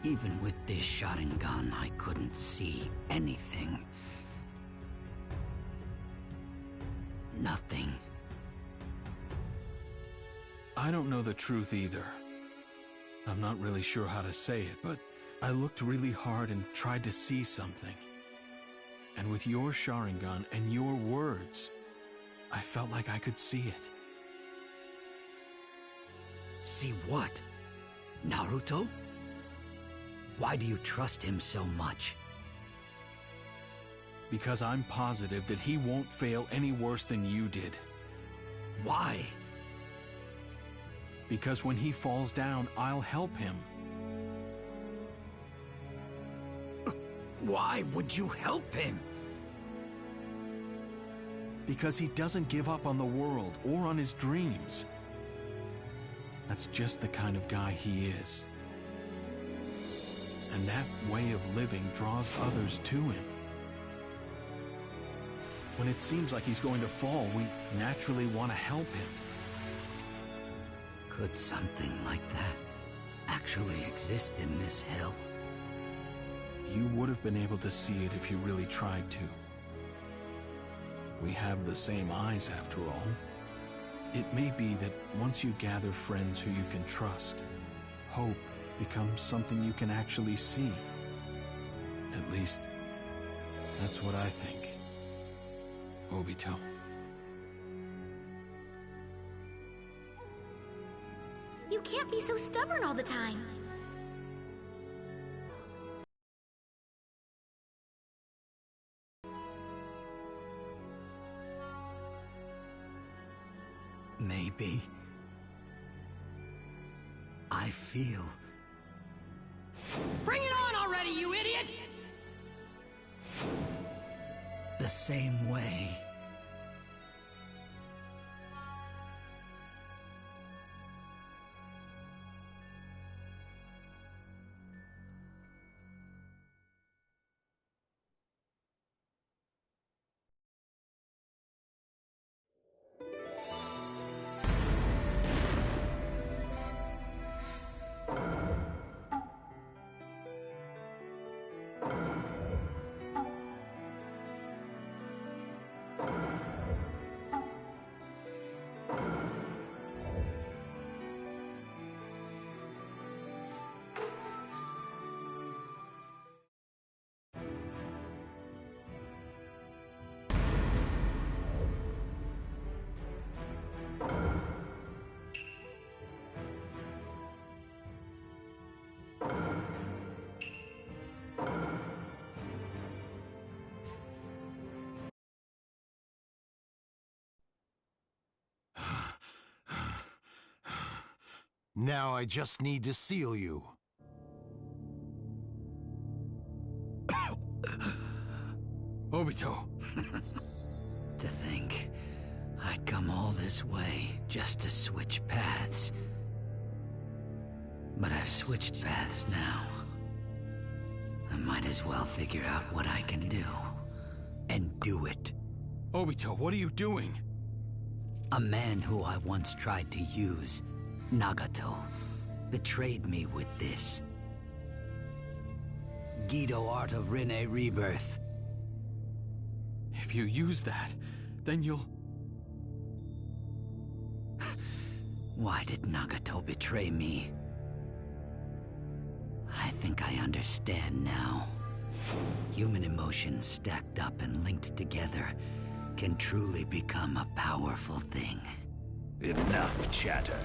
C: Even with this Sharingan, I couldn't see anything. Nothing.
B: I don't know the truth either. I'm not really sure how to say it, but I looked really hard and tried to see something. And with your Sharingan and your words, I felt like I could see it.
C: See what? Naruto? Why do you trust him so much?
B: Because I'm positive that he won't fail any worse than you did.
C: Why?
B: Because when he falls down, I'll help him.
C: Why would you help him?
B: Because he doesn't give up on the world or on his dreams. That's just the kind of guy he is. And that way of living draws others to him. When it seems like he's going to fall, we naturally want to help him.
C: Could something like that actually exist in this hell?
B: You would have been able to see it if you really tried to. We have the same eyes, after all. It may be that once you gather friends who you can trust, hope becomes something you can actually see. At least, that's what I think. Obito.
H: You can't be so stubborn all the time.
C: Maybe. I feel...
I: Bring it on already, you idiot!
C: the same way.
J: Now I just need to seal you.
B: Obito.
C: To think I'd come all this way just to switch paths. But I've switched paths now. I might as well figure out what I can do. And do it.
B: Obito, what are you doing?
C: A man who I once tried to use, Nagato, betrayed me with this. Gedo Art of Rinne Rebirth.
B: If you use that, then you'll...
C: Why did Nagato betray me? I think I understand now. Human emotions stacked up and linked together can truly become a powerful thing.
G: Enough chatter.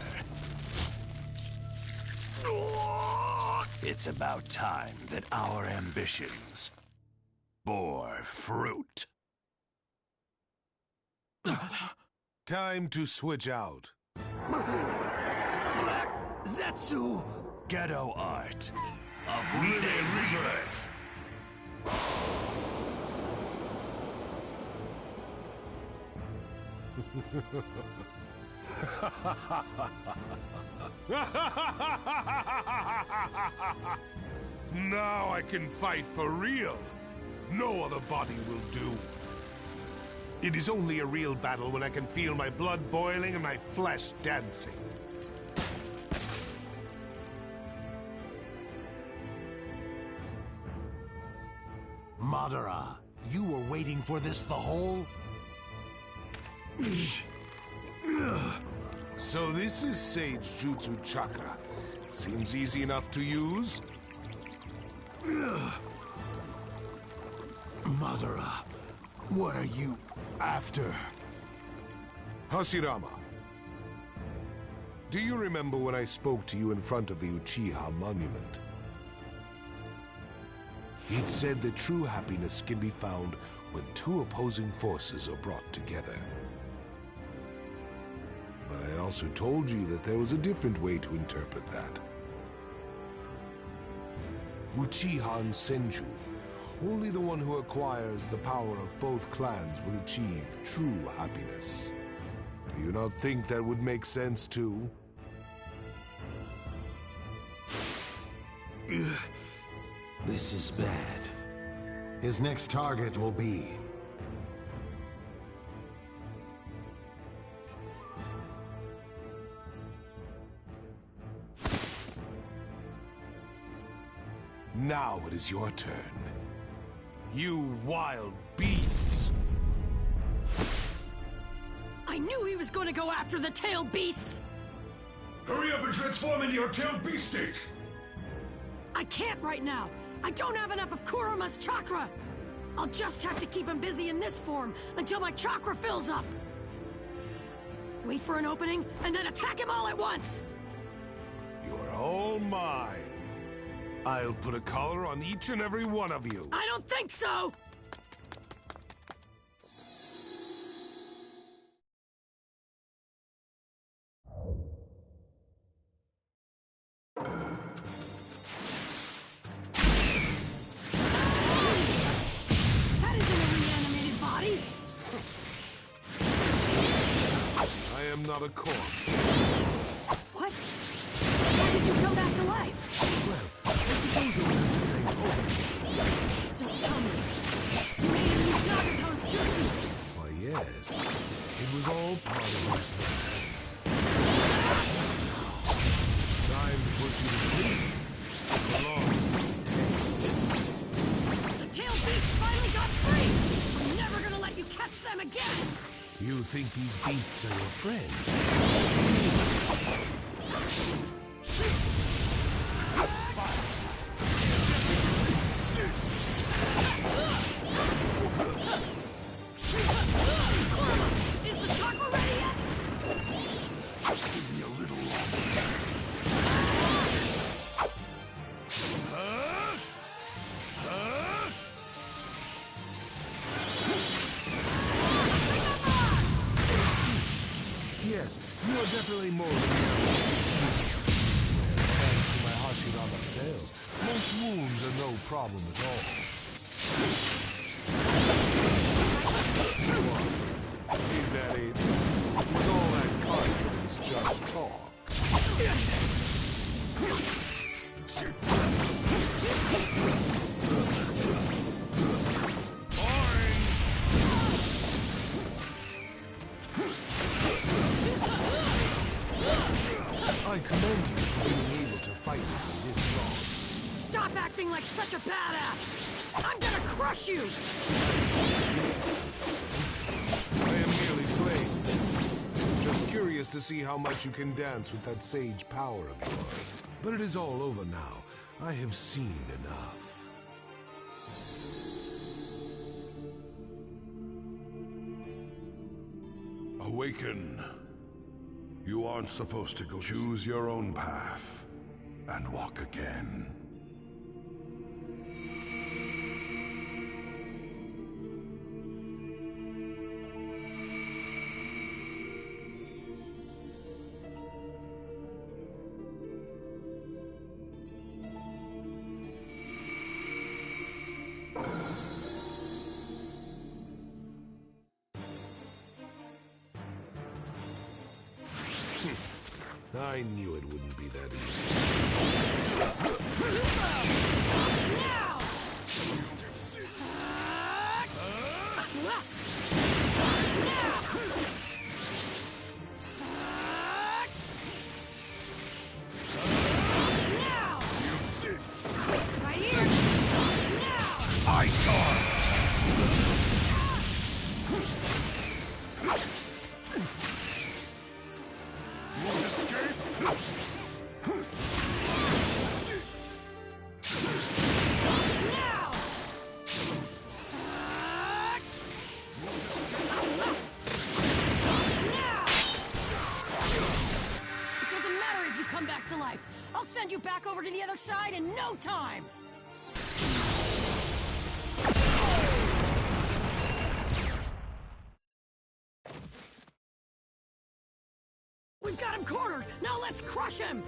G: It's about time that our ambitions bore fruit.
F: Time to switch out.
G: Black Zetsu Ghetto Art of Rinne Rebirth.
F: Now I can fight for real. No other body will do. It is only a real battle when I can feel my blood boiling and my flesh dancing.
J: Madara, you were waiting for this the whole...
F: So this is Sage Jutsu Chakra. Seems easy enough to use.
J: Madara, what are you after?
F: Hashirama, do you remember when I spoke to you in front of the Uchiha monument? It said that true happiness can be found when two opposing forces are brought together. But I also told you that there was a different way to interpret that. Uchiha and Senju, only the one who acquires the power of both clans will achieve true happiness. Do you not think that would make sense too?
J: This is bad. His next target will be...
F: Now it is your turn. You wild beasts!
I: I knew he was going to go after the tailed beasts!
K: Hurry up and transform into your tailed beast state!
I: I can't right now! I don't have enough of Kurama's chakra! I'll just have to keep him busy in this form until my chakra fills up! Wait for an opening, and then attack him all at once!
F: You are all mine. I'll put a collar on each and every one of you.
I: I don't think so! That isn't a reanimated body!
F: I am not a corpse.
I: What? How did you come back to life?
F: Well, I suppose it was a thing over.
I: Don't tell me. You made him use Nagato's jutsu!
F: Why, yes. It was all part of my plan. Time to put you to sleep. Along with
I: The tailed beasts finally got free! I'm never gonna let you catch them again!
F: you think these beasts are your friends?
I: Kurama, is the chakra ready yet?
G: Just give me a little longer.
F: Yes, you are definitely more than Most wounds are no problem at all. Is that it? Is all that confidence just talk? I commend you for being able to fight with me this long.
I: Stop acting like such a badass! I'm gonna crush you!
F: I am merely playing. Just curious to see how much you can dance with that sage power of yours. But it is all over now. I have seen enough.
A: Awaken. You aren't supposed to go. Choose your own path and walk again.
F: I knew it wouldn't be that easy.
I: Now! Right here! Now!
A: I saw!
I: I'll send you back over to the other side in no time! We've got him cornered! Now let's crush him!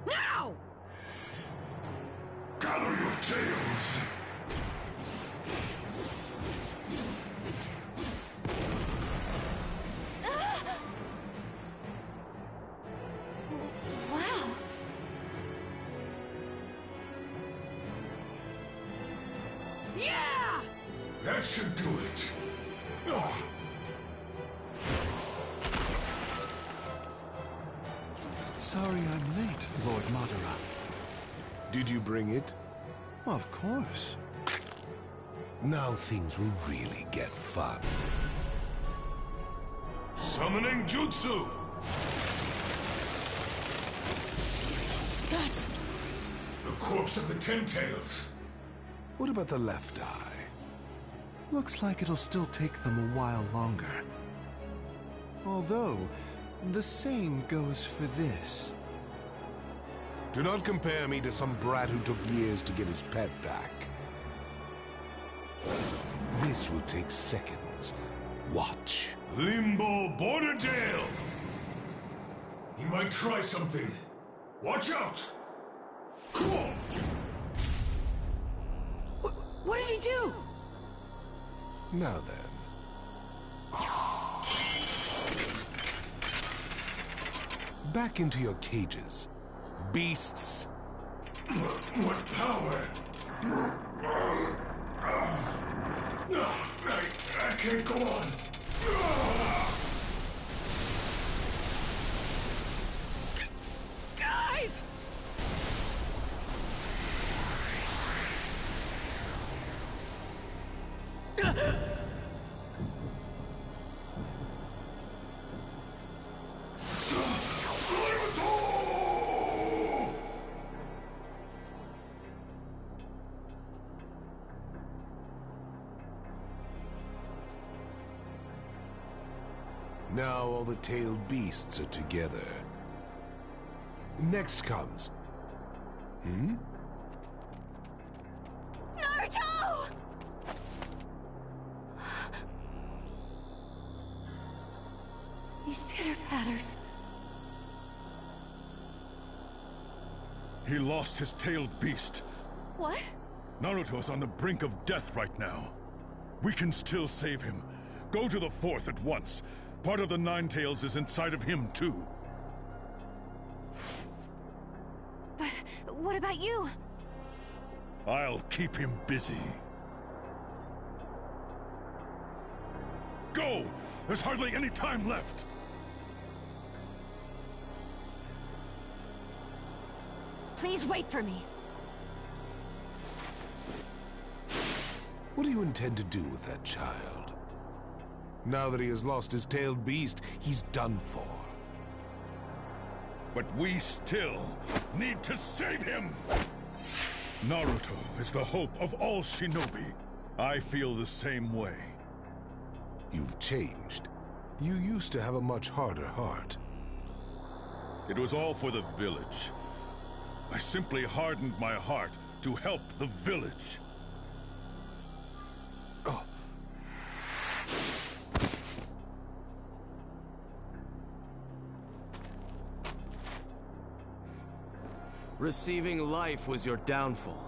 I: Now!
A: Gather your tails!
H: Wow.
I: Yeah!
A: That should do it.
J: Sorry I'm late, Lord Madara.
F: Did you bring it?
J: Of course.
F: Now things will really get fun.
A: Summoning Jutsu!
I: That's...
A: The corpse of the Ten Tails!
F: What about the left eye?
J: Looks like it'll still take them a while longer. Although, the same goes for this.
F: Do not compare me to some brat who took years to get his pet back. This will take seconds. Watch.
A: Limbo Borderdale! He might try something. Watch out! Cool!
I: What did he do?
F: Now then. Back into your cages, beasts.
A: What power? I can't go on.
I: Guys!
F: Now all the tailed beasts are together. Next comes...
H: Naruto!
L: These pitter-patters.
K: He lost his tailed beast.
L: What?
K: Naruto's on the brink of death right now. We can still save him. Go to the 4th at once. Part of the Nine Tails is inside of him, too.
L: But what about you?
K: I'll keep him busy. Go! There's hardly any time left!
L: Please wait for me.
F: What do you intend to do with that child? Now that he has lost his tailed beast, he's done for.
K: But we still need to save him! Naruto is the hope of all shinobi. I feel the same way.
F: You've changed. You used to have a much harder heart.
K: It was all for the village. I simply hardened my heart to help the village.
F: Oh.
E: Receiving life was your downfall.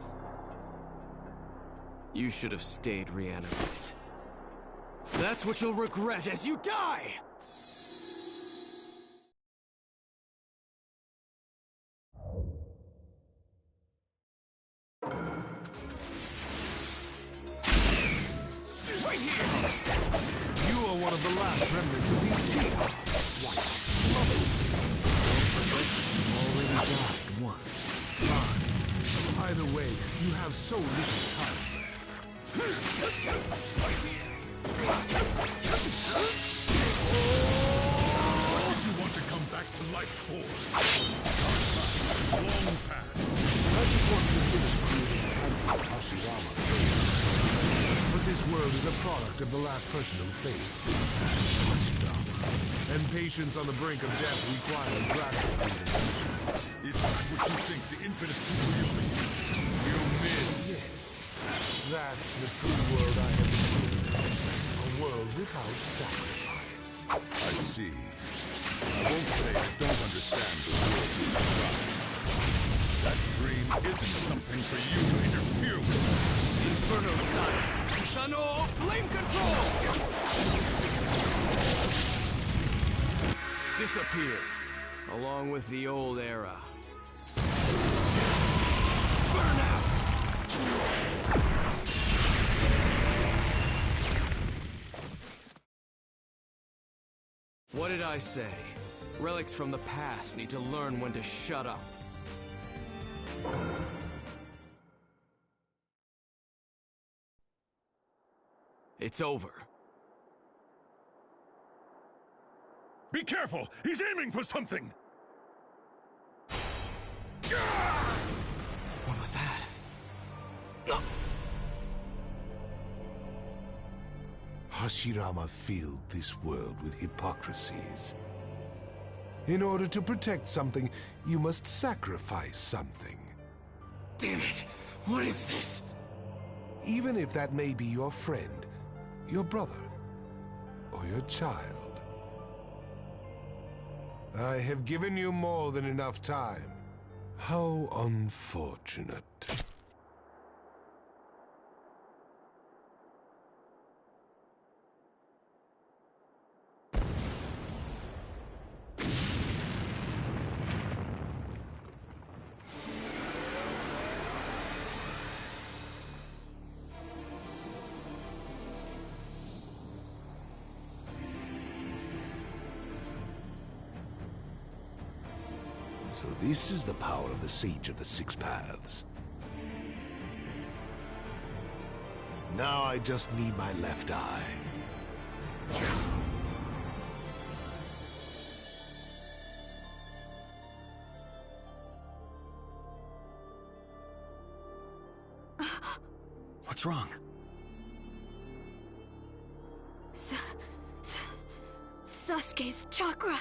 E: You should have stayed reanimated. That's what you'll regret as you die!
F: Right here! You are one of the last remnants of the Uchiha. What?
C: Already died once.
F: Fine. Either way, you have so little time.
K: What did you want to come back to life for? Long past.
F: I just wanted to finish creating the country of Hashirama. But this world is a product of the last personal faith, Hashirama. And patience on the brink of death require drastic intervention.
K: Is that what you think the infinite Tsukuyomi is?
F: You miss. Yes. That's the true world I have been given. A world without sacrifice.
K: I see. I won't say I don't understand the world you describe. That dream isn't something for you to interfere with.
E: Inferno style. Susanoo flame control! Disappeared, along with the old era. Burnout! What did I say? Relics from the past need to learn when to shut up. It's over.
K: Be careful! He's aiming for something!
E: What was that?
F: Hashirama filled this world with hypocrisies. In order to protect something, you must sacrifice something.
E: Damn it! What is this?
F: Even if that may be your friend, your brother, or your child. I have given you more than enough time. How unfortunate. So this is the power of the Sage of the Six Paths. Now I just need my left eye.
B: What's wrong?
L: Sasuke's chakra.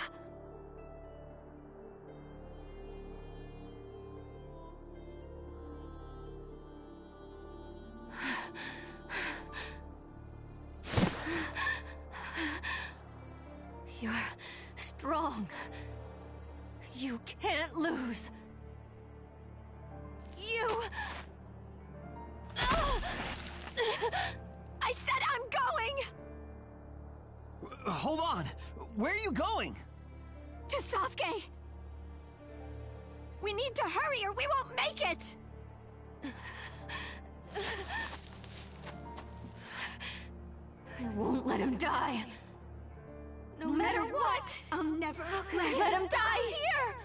L: strong. You can't lose. You... I said I'm going!
M: Hold on! Where are you going?
L: To Sasuke! We need to hurry or we won't make it! I won't let him die. No matter what, I'll never let him die here!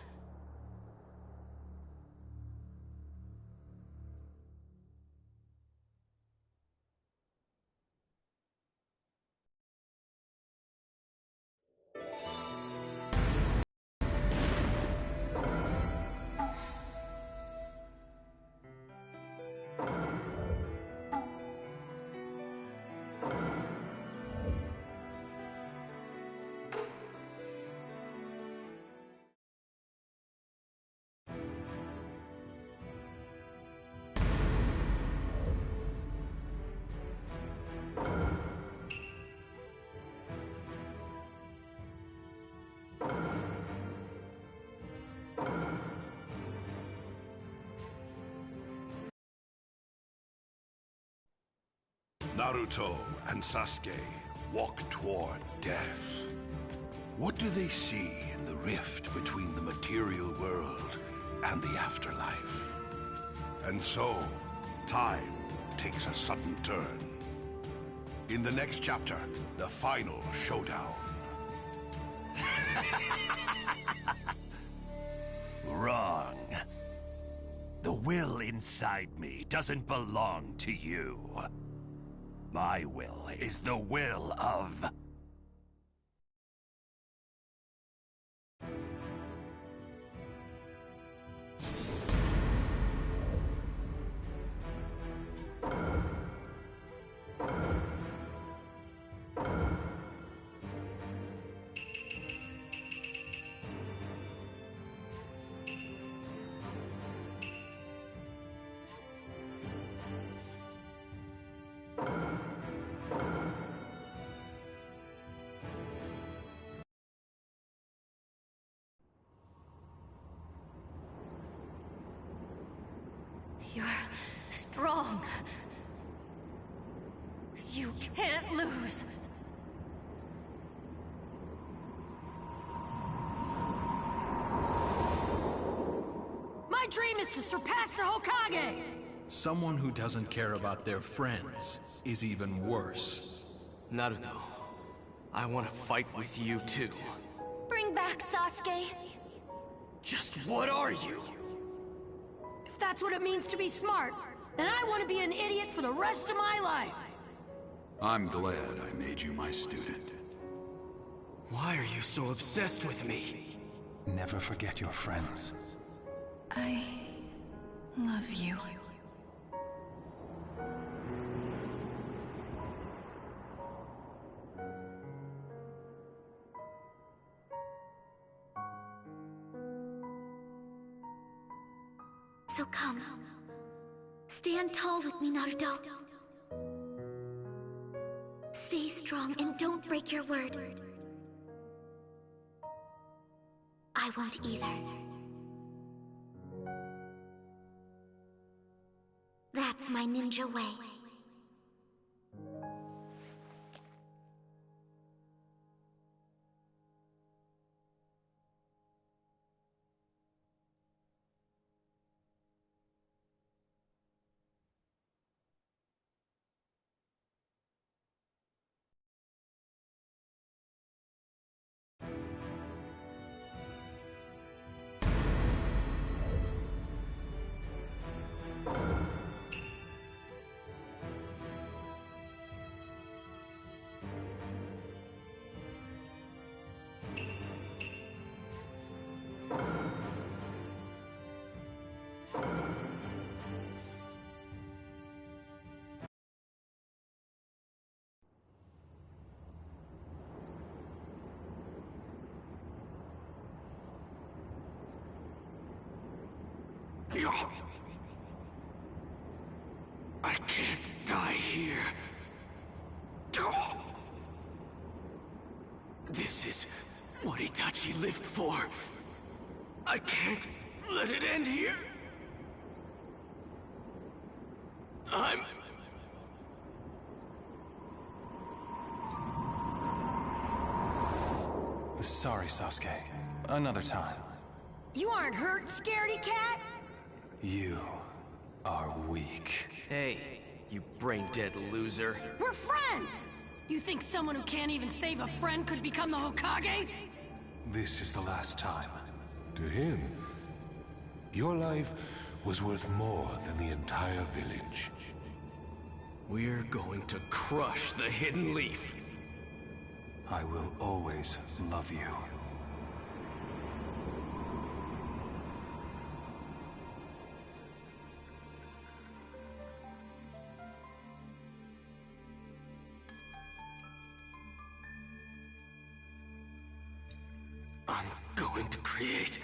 A: Naruto and Sasuke walk toward death. What do they see in the rift between the material world and the afterlife? And so, time takes a sudden turn. In the next chapter, the final showdown.
G: Wrong. The will inside me doesn't belong to you. My will is the will of...
L: You're strong. You can't lose.
I: My dream is to surpass the Hokage!
B: Someone who doesn't care about their friends is even worse.
D: Naruto, I want to fight with you too.
L: Bring back Sasuke.
D: Just what are you?
I: If that's what it means to be smart, then I want to be an idiot for the rest of my life.
N: I'm glad I made you my student.
D: Why are you so obsessed with me?
O: Never forget your friends.
L: I love you.
H: So come. Stand tall with me, Naruto. Stay strong and don't break your word. I won't either. That's my ninja way.
D: I can't die here. This is
B: what Itachi lived for. I can't let it end here. I'm...
O: Sorry, Sasuke. Another time.
I: You aren't hurt, scaredy cat?
O: You are weak.
B: Hey, you brain-dead loser.
I: We're friends! You think someone who can't even save a friend could become the Hokage?
O: This is the last time.
F: To him, your life was worth more than the entire village.
B: We're going to crush the Hidden Leaf.
O: I will always love you.
B: I'm going to create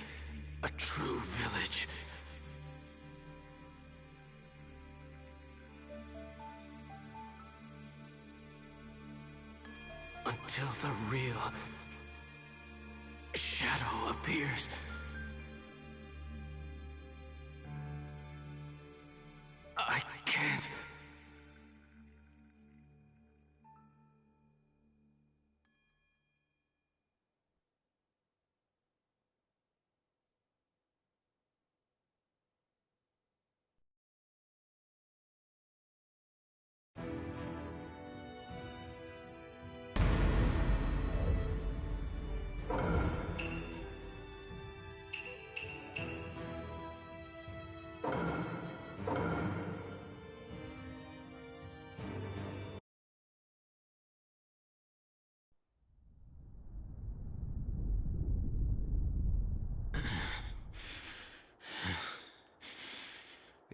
B: a true village. Until the real shadow appears. I can't.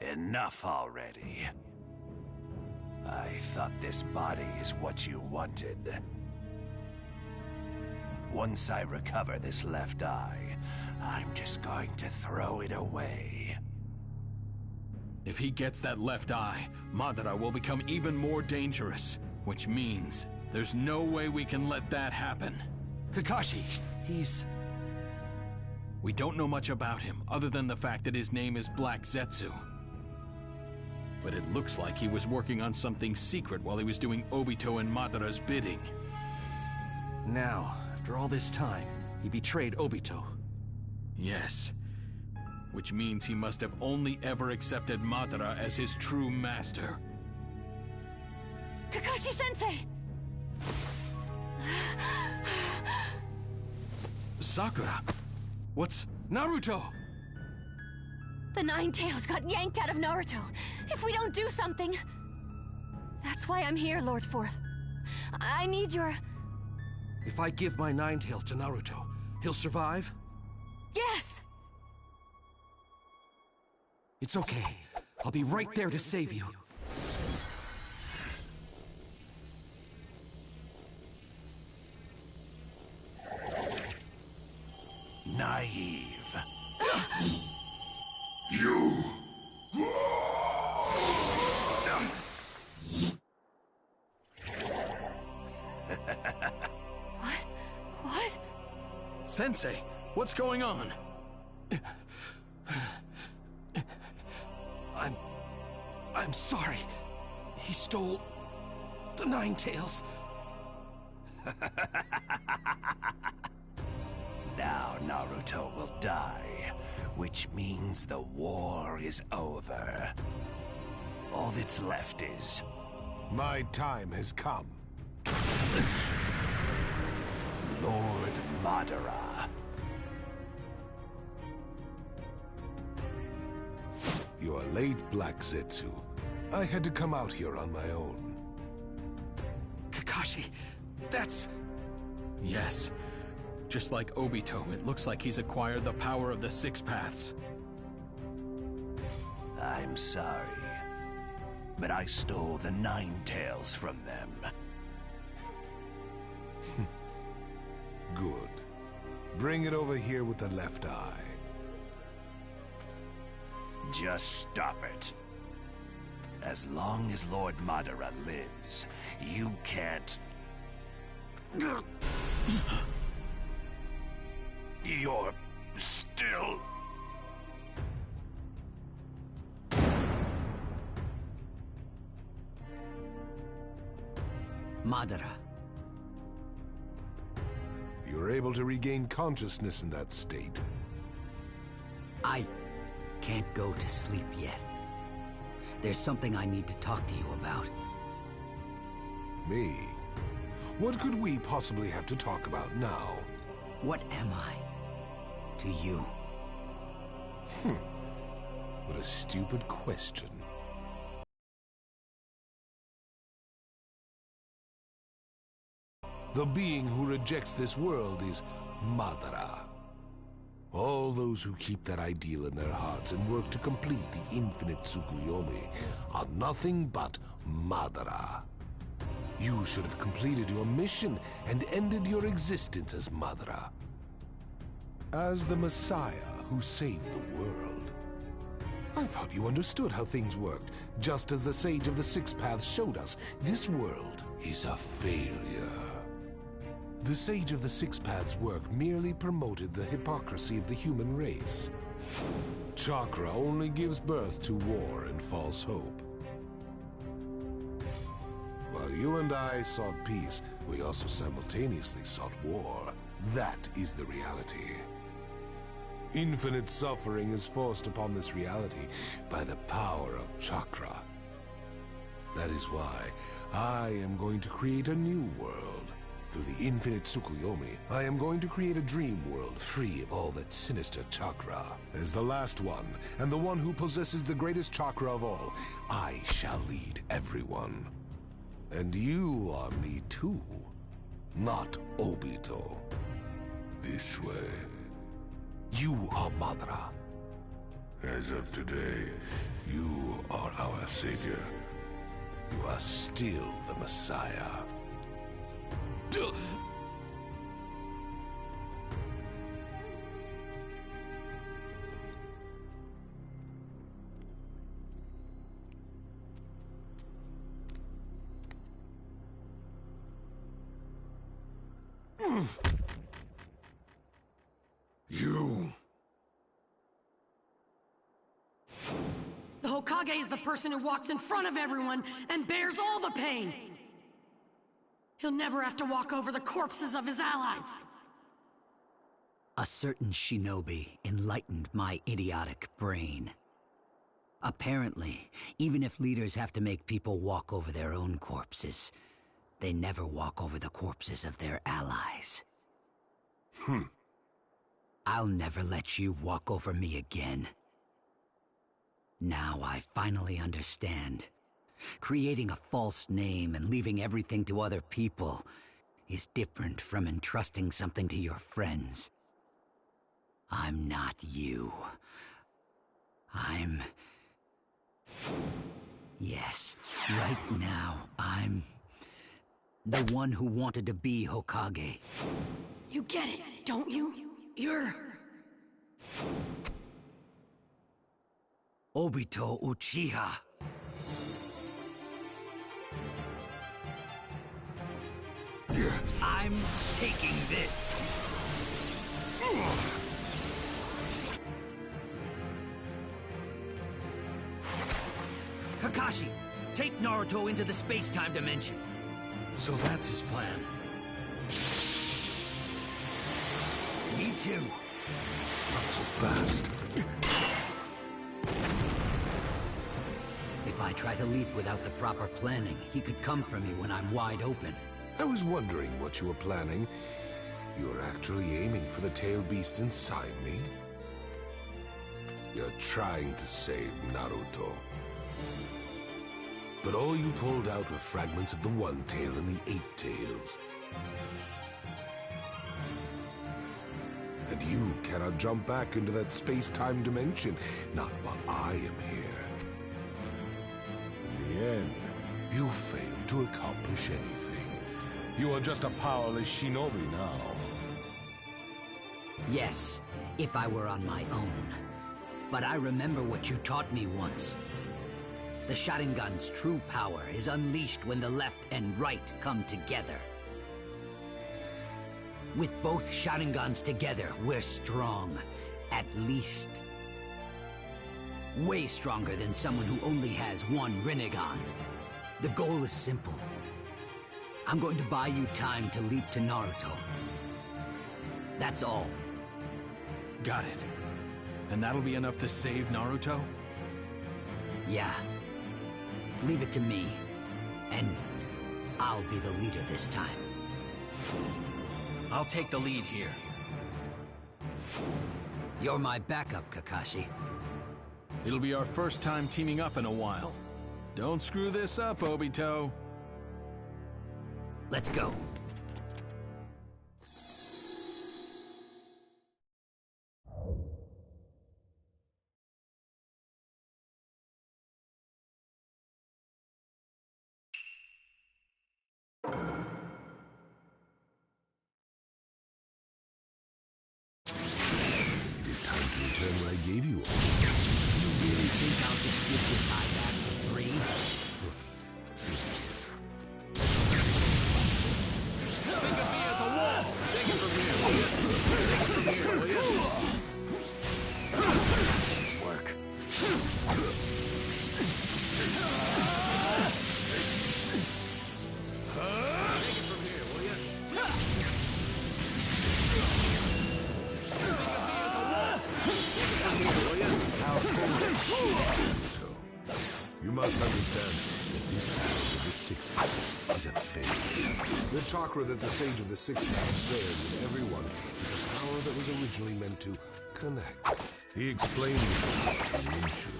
G: Enough already. I thought this body is what you wanted. Once I recover this left eye, I'm just going to throw it away.
B: If he gets that left eye, Madara will become even more dangerous, which means there's no way we can let that happen.
D: Kakashi, he's...
B: We don't know much about him, other than the fact that his name is Black Zetsu. But it looks like he was working on something secret while he was doing Obito and Madara's bidding.
D: Now, after all this time, he betrayed Obito.
B: Yes. Which means he must have only ever accepted Madara as his true master.
L: Kakashi-sensei!
B: Sakura! What's... Naruto!
L: The Nine Tails got yanked out of Naruto. If we don't do something... That's why I'm here, Lord Fourth. I need your...
D: If I give my Nine Tails to Naruto, he'll survive?
L: Yes!
D: It's okay. I'll be right there to save you.
G: Naive.
A: You!
L: What?
B: Sensei, what's going on?
D: I'm sorry. He stole the Nine Tails.
G: Now Naruto will die, which means the war is over. All that's left is...
F: My time has come.
G: Lord Madara.
F: You are late, Black Zetsu. I had to come out here on my own.
D: Kakashi, that's...
B: Yes. Just like Obito, it looks like he's acquired the power of the Six Paths.
G: I'm sorry, but I stole the Nine Tails from them.
F: Good. Bring it over here with the left eye.
G: Just stop it. As long as Lord Madara lives, you can't... You're still...
C: Madara.
F: You were able to regain consciousness in that state.
C: I can't go to sleep yet. There's something I need to talk to you about.
F: Me? What could we possibly have to talk about now?
C: What am I to you?
F: What a stupid question. The being who rejects this world is Madara. All those who keep that ideal in their hearts and work to complete the infinite Tsukuyomi are nothing but Madara. You should have completed your mission and ended your existence as Madara. As the Messiah who saved the world. I thought you understood how things worked. Just as the Sage of the Six Paths showed us, this world is a failure. The Sage of the Six Paths' work merely promoted the hypocrisy of the human race. Chakra only gives birth to war and false hope. While you and I sought peace, we also simultaneously sought war. That is the reality. Infinite suffering is forced upon this reality by the power of Chakra. That is why I am going to create a new world. Through the infinite Tsukuyomi, I am going to create a dream world free of all that sinister chakra. As the last one, and the one who possesses the greatest chakra of all, I shall lead everyone. And you are me too, not Obito. This way. You are Madara. As of today, you are our savior. You are still the Messiah. You.
I: The Hokage is the person who walks in front of everyone and bears all the pain. He'll never have to walk over the corpses of his allies.
C: A certain shinobi enlightened my idiotic brain. Apparently, even if leaders have to make people walk over their own corpses, they never walk over the corpses of their allies. I'll never let you walk over me again. Now I finally understand. Creating a false name and leaving everything to other people is different from entrusting something to your friends. I'm not you. Yes, right now, I'm the one who wanted to be Hokage.
I: You get it, don't you? You're...
C: Obito Uchiha. I'm taking this. Kakashi, take Naruto into the space-time dimension.
B: So that's his plan.
C: Me too.
F: Not so fast.
C: If I try to leap without the proper planning, he could come for me when I'm wide open.
F: I was wondering what you were planning. You were actually aiming for the tail beast inside me? You're trying to save Naruto. But all you pulled out were fragments of the One Tail and the Eight Tails. And you cannot jump back into that space-time dimension, not while I am here. In the end, you failed to accomplish anything. You are just a powerless shinobi now.
C: Yes, if I were on my own. But I remember what you taught me once. The Sharingan's true power is unleashed when the left and right come together. With both Sharingans together, we're strong. At least. Way stronger than someone who only has one Rinnegan. The goal is simple. I'm going to buy you time to leap to Naruto. That's all.
B: Got it. And that'll be enough to save Naruto?
C: Yeah. Leave it to me. And I'll be the leader this time.
B: I'll take the lead here.
C: You're my backup, Kakashi.
B: It'll be our first time teaming up in a while. Don't screw this up, Obito.
C: Let's go.
F: It is time to return what I gave you all.
C: You really think I'll just give this eye back for free?
E: Think of me as a wall! Take it from here, will you? Take it from here, will you?
G: Work.
E: Take it from here, will you?
F: You must understand that this power of the Six Paths is a fake. The chakra that the Sage of the Six Paths shared with everyone is a power that was originally meant to connect. He explained this to Minshu,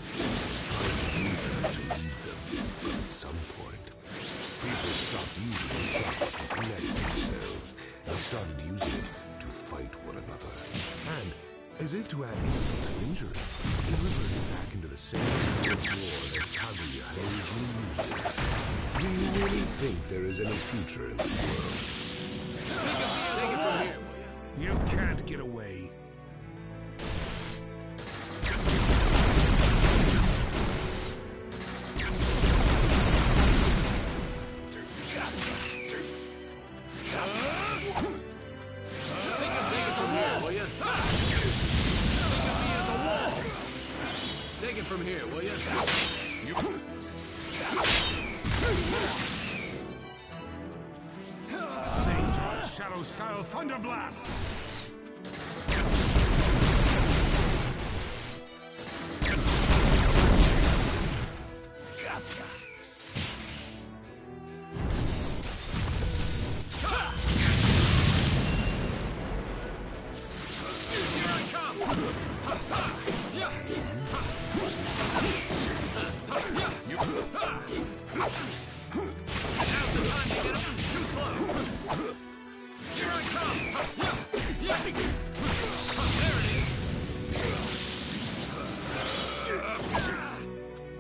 F: trying to use them to lead them. But at some point, people stopped using the chakra to connect themselves and started using it to fight one another. And as if to add insult to injury, it reverted back into the same kind of war that Kaguya had originally used it. Do you really think there is any future in this world?
E: Take it from here, will you?
F: You can't get away.
E: Take it from here, will you?
F: Sage on Shadow Style Thunder Blast!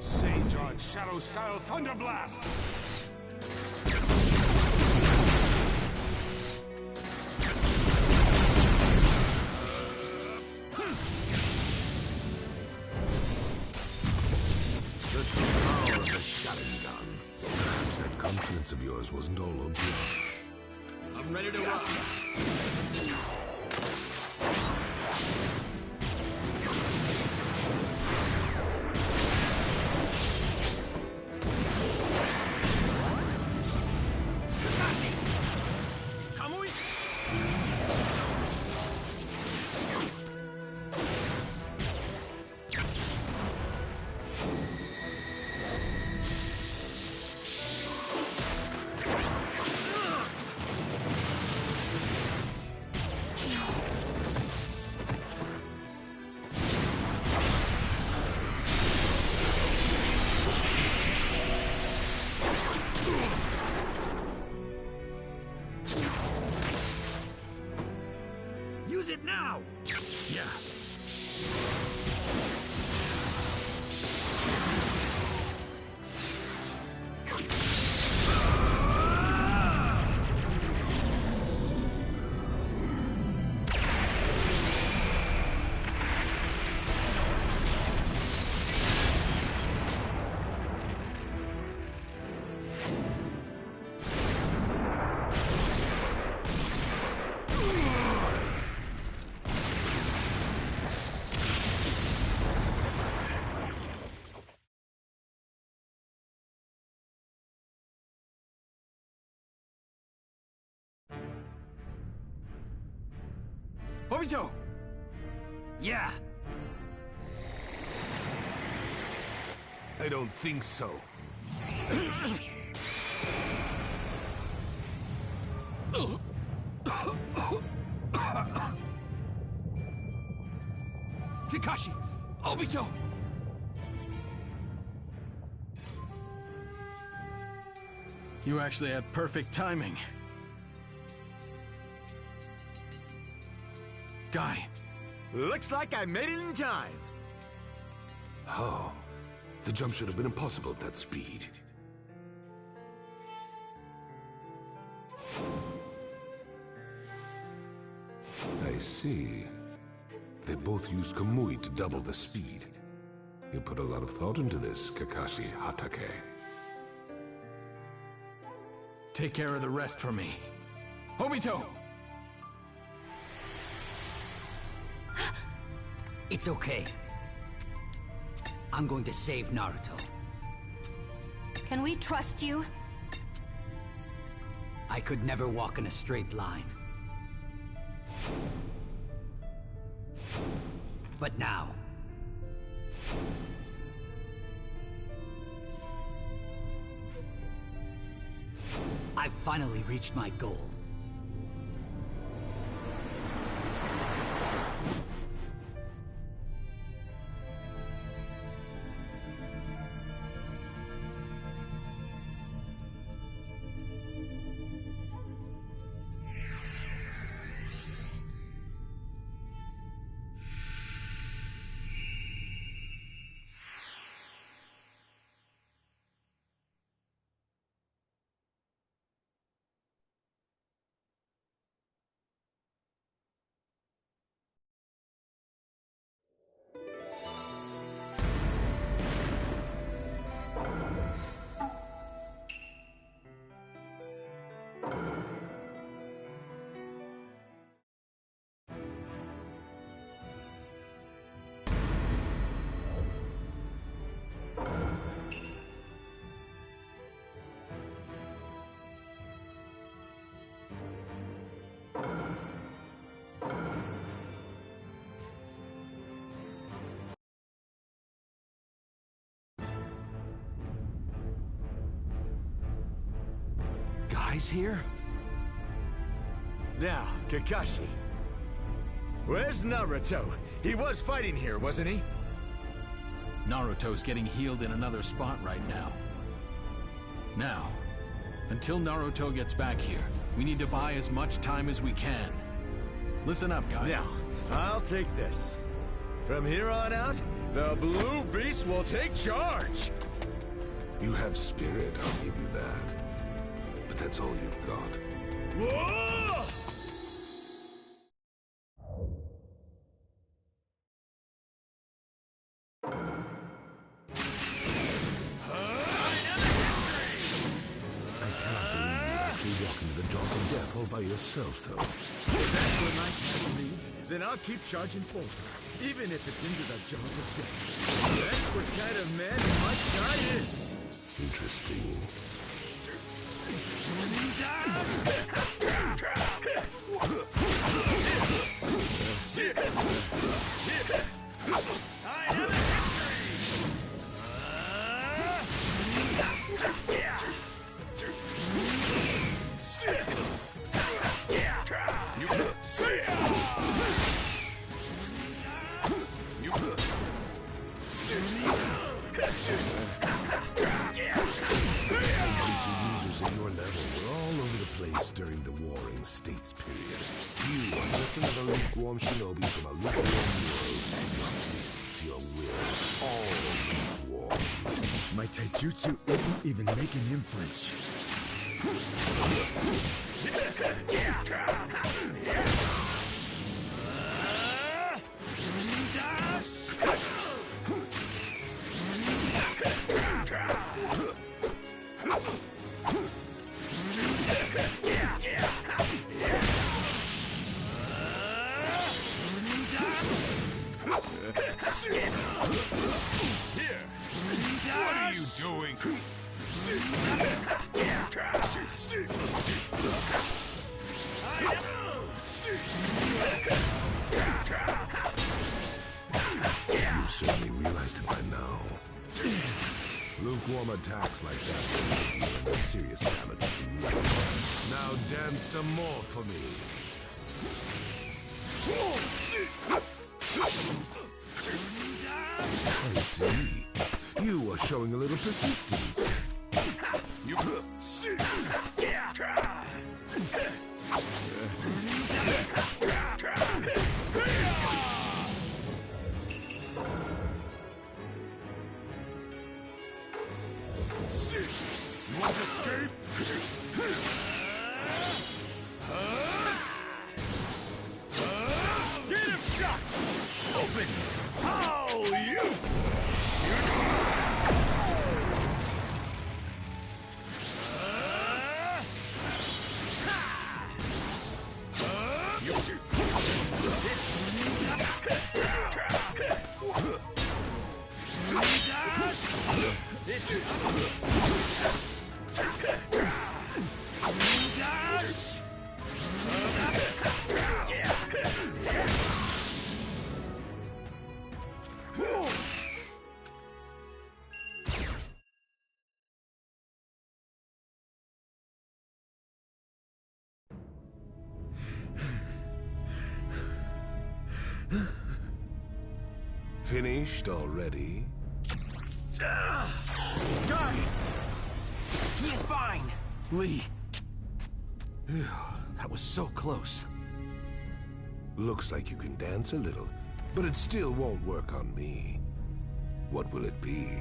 F: Sage on Shadow Style Thunder Blast! The true power of the Sharingan. Perhaps that confidence of yours wasn't all a bluff.
E: I'm ready to rock.
C: Use it now!
F: Yeah.
B: Obito!
M: Yeah!
F: I don't think so.
D: Kakashi! Obito!
B: You actually had perfect timing. Guy.
P: Looks like I made it in time.
F: How? The jump should have been impossible at that speed. I see. They both used Kamui to double the speed. You put a lot of thought into this, Kakashi Hatake.
B: Take care of the rest for me. Obito!
C: It's okay. I'm going to save Naruto.
L: Can we trust you?
C: I could never walk in a straight line. But now... I've finally reached my goal.
D: Guy's here?
P: Now, Kakashi. Where's Naruto? He was fighting here, wasn't he?
B: Naruto's getting healed in another spot right now. Now, until Naruto gets back here, we need to buy as much time as we can. Listen up, guy.
P: Now, I'll take this. From here on out, the Blue Beast will take charge!
F: You have spirit, I'll give you that. But that's all you've got.
P: Whoa!
F: Walk into the jaws of death all by yourself, though.
P: If that's where my path leads, then I'll keep charging forward, even if it's into the jaws of death. That's what kind of man my guy is.
F: Interesting.
P: I have
F: Users at your level were all over the place during the Warring States period. You are just another lukewarm shinobi from a lukewarm world, and your fists, your will, all lukewarm.
P: My taijutsu isn't even making him flinch.
A: What are you doing?
F: certainly realized it by now. Lukewarm attacks like that will deal serious damage to me. Now dance some more for me. I see. You are showing a little persistence.
K: You want to escape? Get him shot! Open! Oh, you!
F: Finished already?
D: Guy! He is fine! Lee. Phew, that was so close.
F: Looks like you can dance a little, but it still won't work on me. What will it be?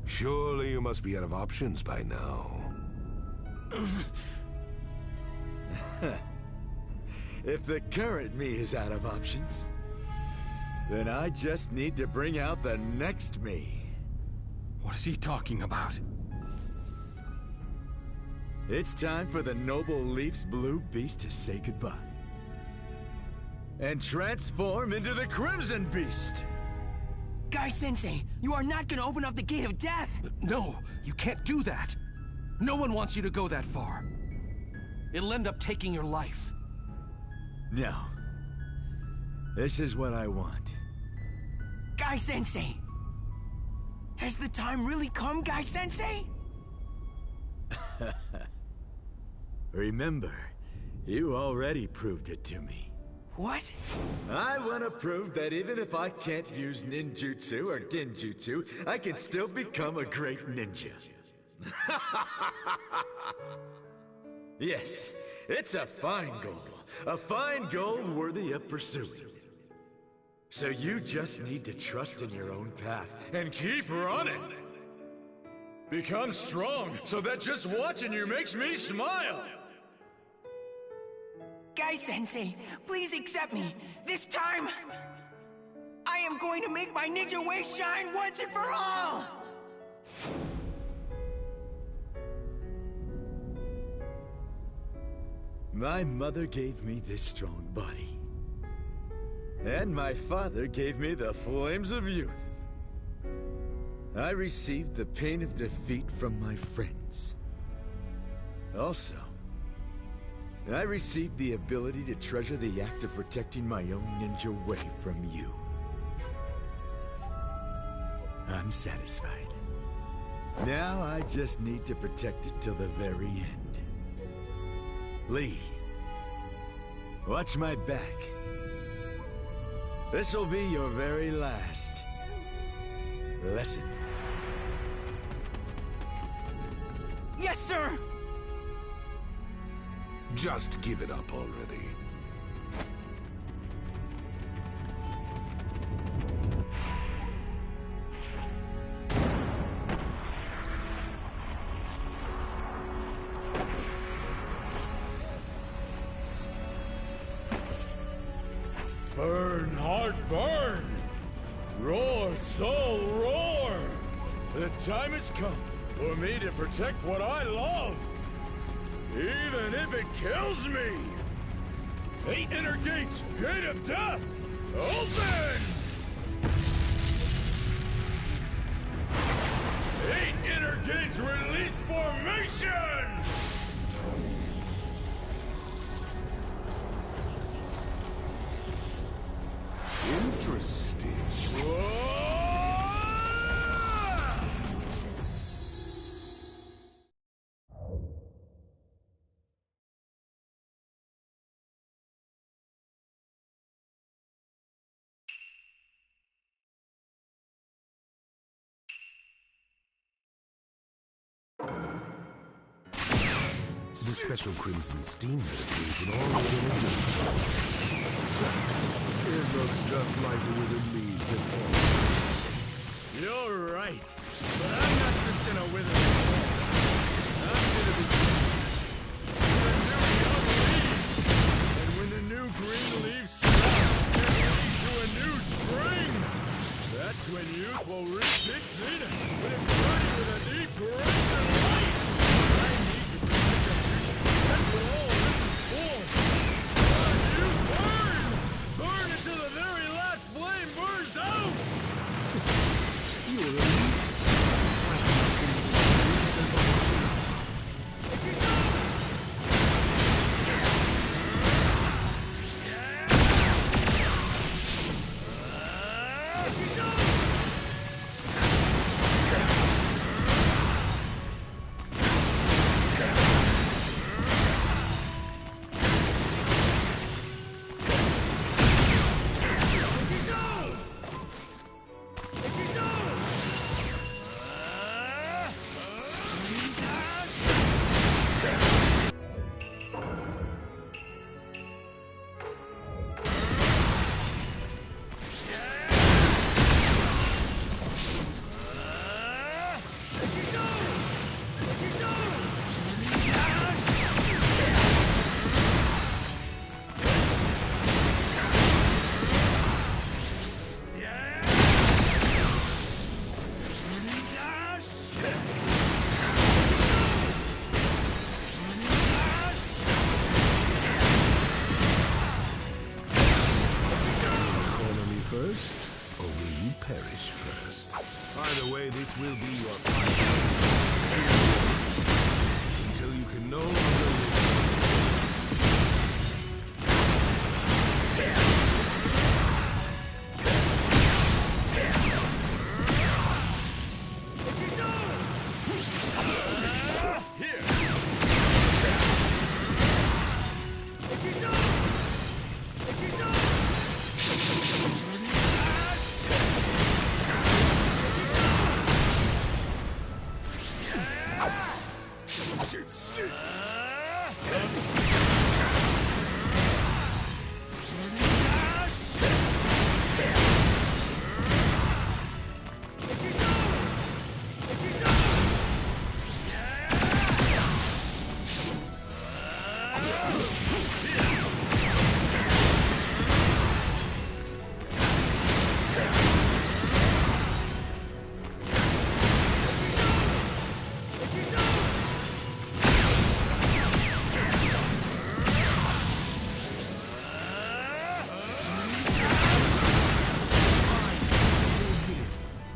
F: Surely you must be out of options by now.
P: If the current me is out of options, then I just need to bring out the next me.
B: What is he talking about?
P: It's time for the noble Leaf's blue beast to say goodbye. And transform into the Crimson Beast!
D: Guy-sensei, you are not gonna open up the Gate of Death! No, you can't do that. No one wants you to go that far. It'll end up taking your life.
P: No. This is what I want.
D: Guy-sensei! Has the time really come, Guy-sensei?
P: Remember, you already proved it to me.
D: What?
P: I want to prove that even if I can't use ninjutsu or genjutsu, I can still become a great ninja. Yes, it's a fine goal worthy of pursuing. So you just need to trust in your own path and keep running. Become strong so that just watching you makes me smile.
D: Guy-sensei, please accept me. This time, I am going to make my ninja way shine once and for all!
P: My mother gave me this strong body. And my father gave me the flames of youth. I received the pain of defeat from my friends. Also, I received the ability to treasure the act of protecting my own ninja way from you. I'm satisfied. Now I just need to protect it till the very end. Lee, watch my back. This'll be your very last lesson.
D: Yes, sir!
F: Just give it up already.
K: Burn, heart, burn! Roar, soul, roar!
P: The time has come for me to protect what I love, even if it kills me! 8 inner gates, Gate of Death, open! 8 inner gates, release formation!
F: Into Interesting. The special crimson steam that appears when all the wither leaves fall. It looks just like the withered leaves that fall.
P: You're right, but I'm not just gonna wither anymore. I'm gonna be and when the new green leaves sprout, it leads to a new spring. That's when youth will reach its zenith, when it's burning with a deep crimson light. I need to protect the future. That's what all this is for. Burn, you burn! Burn until the very last flame burns out!
F: You are a first, or will you perish first? Either way, this will be your final until you can no longer live.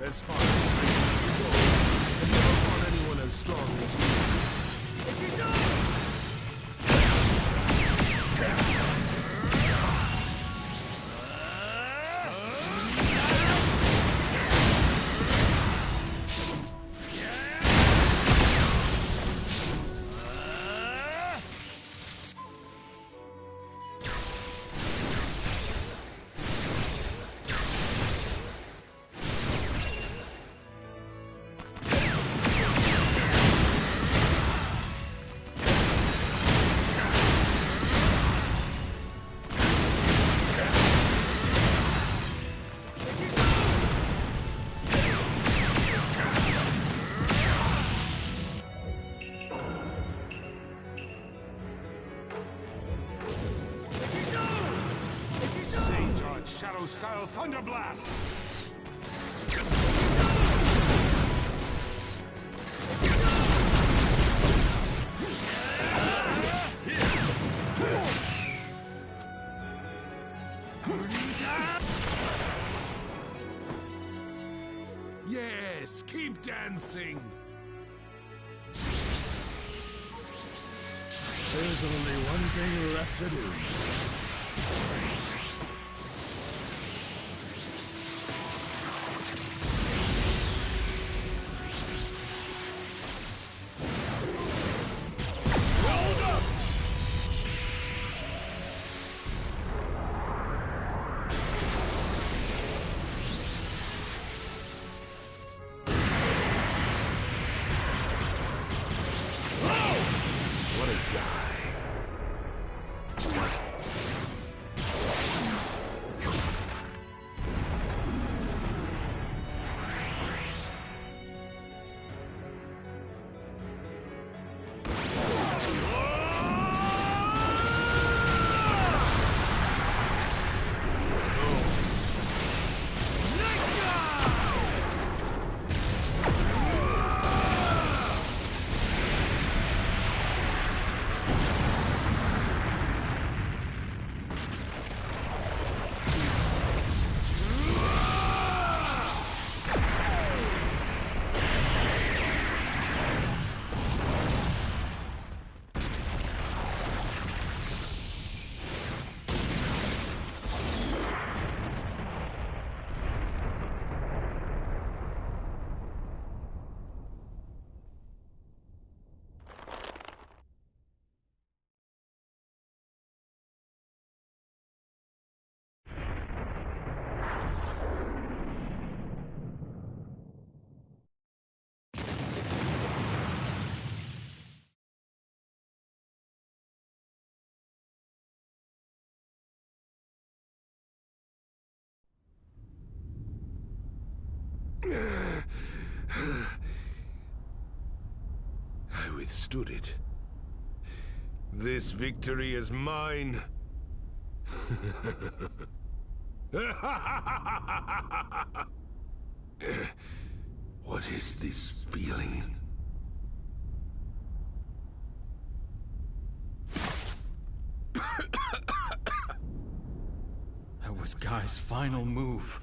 F: As far as I go, I've never fought anyone as strong as you. Shadow-style Thunder Blast! Yes, keep dancing!
P: There's only one thing left to do.
F: withstood it. This victory is mine. What is this feeling?
B: That was Guy's final move.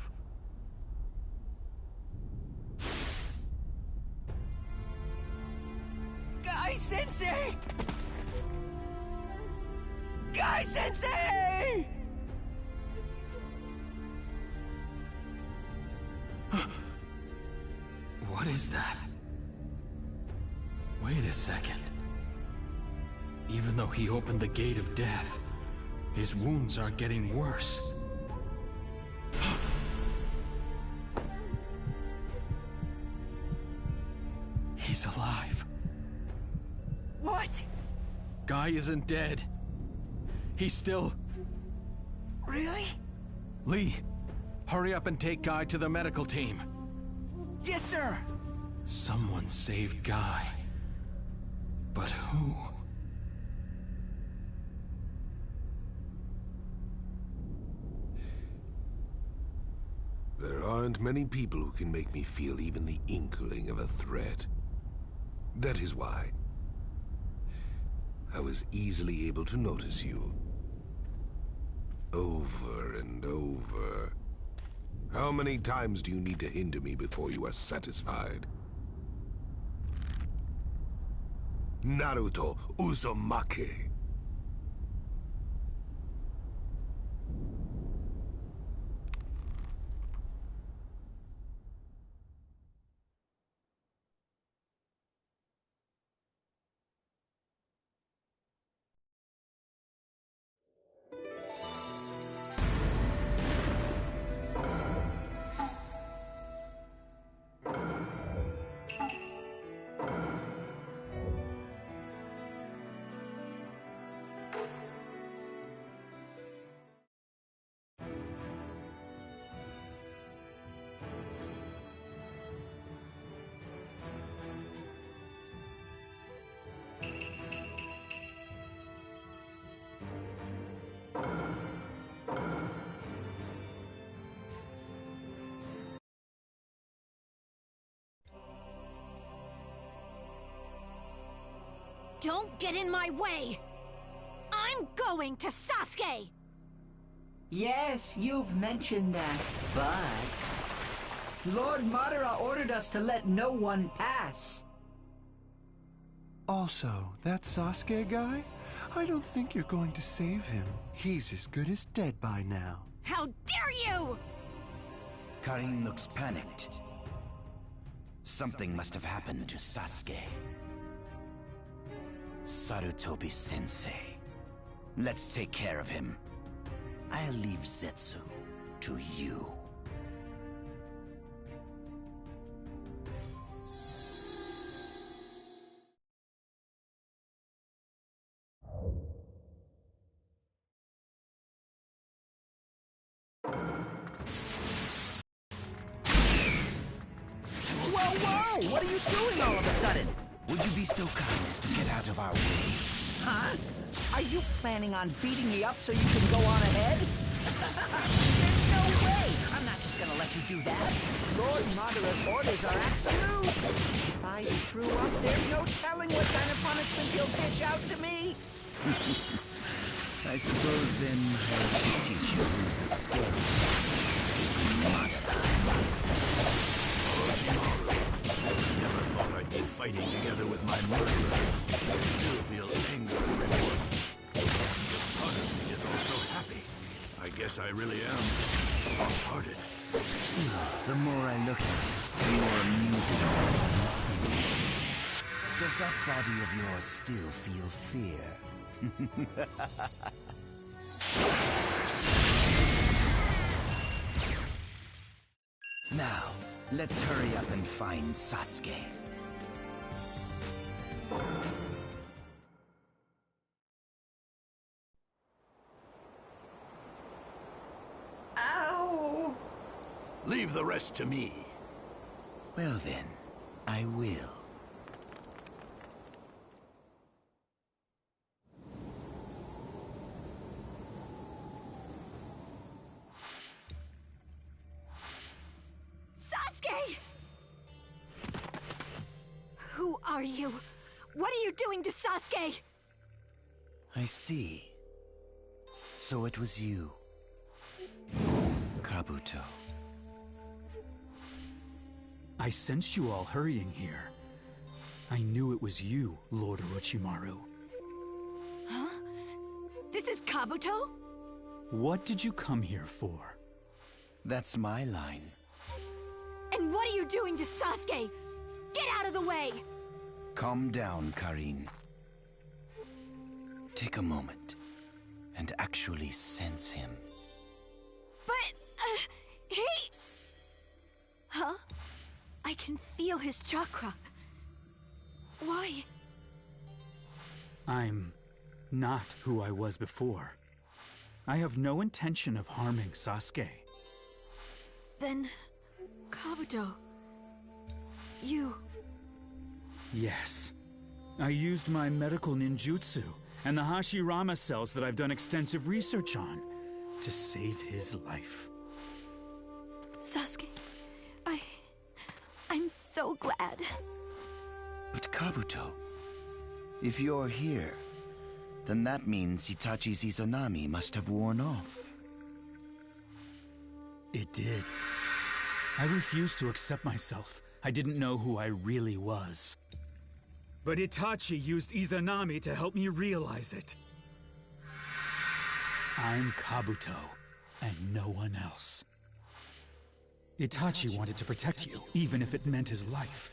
Q: Guy-sensei! Guy-sensei!
B: What is that? Wait a second. Even though he opened the gate of death, his wounds are getting worse. He's alive.
Q: What?
B: Guy isn't dead. He's still...
Q: Really?
B: Lee, hurry up and take Guy to the medical team.
Q: Yes, sir!
B: Someone saved Guy. But who?
F: There aren't many people who can make me feel even the inkling of a threat. That is why I was easily able to notice you. Over and over. How many times do you need to hinder me before you are satisfied? Naruto Uzumaki.
I: Don't get in my way! I'm going to Sasuke!
R: Yes, you've mentioned that, but... Lord Madara ordered us to let no one pass.
S: Also, that Sasuke guy? I don't think you're going to save him. He's as good as dead by now.
I: How dare you!
G: Karin looks panicked. Something must have happened to Sasuke. Sarutobi-sensei. Let's take care of him. I'll leave Zetsu to you.
Q: Whoa! What are you doing all of a sudden?
G: Would you be so kind as to get out of our way?
Q: Huh? Are you planning on beating me up so you can go on ahead? There's no way! I'm not just gonna let you do that. Lord Madara's orders are absolute. If I screw up, there's no telling what kind of punishment he'll dish out to me.
G: I suppose then I'll have to teach you who's the scariest. Madara myself.
T: Never thought I'd be fighting together with my murderer. I still feel anger and remorse. Part of me is also happy. I guess I really am soft-hearted.
G: Still, the more I look at it, the more amusing it seems. Does that body of yours still feel fear? Now, let's hurry up and find Sasuke.
Q: Ow!
T: Leave the rest to me.
G: Well then, I will.
L: are you? What are you doing to Sasuke?
U: I see. So it was you, Kabuto.
V: I sensed you all hurrying here. I knew it was you, Lord Orochimaru.
L: Huh? This is Kabuto?
V: What did you come here for?
U: That's my line.
L: And what are you doing to Sasuke? Get out of the way!
U: Calm down, Karin. Take a moment and actually sense him.
L: But, he... Huh? I can feel his chakra. Why?
V: I'm not who I was before. I have no intention of harming Sasuke.
L: Then, Kabuto, you...
V: Yes. I used my medical ninjutsu and the Hashirama cells that I've done extensive research on to save his life.
L: Sasuke, I'm so glad.
U: But Kabuto, if you're here, then that means Itachi's Izanami must have worn off.
V: It did. I refused to accept myself. I didn't know who I really was. But Itachi used Izanami to help me realize it. I'm Kabuto, and no one else. Itachi wanted to protect you, even if it meant his life.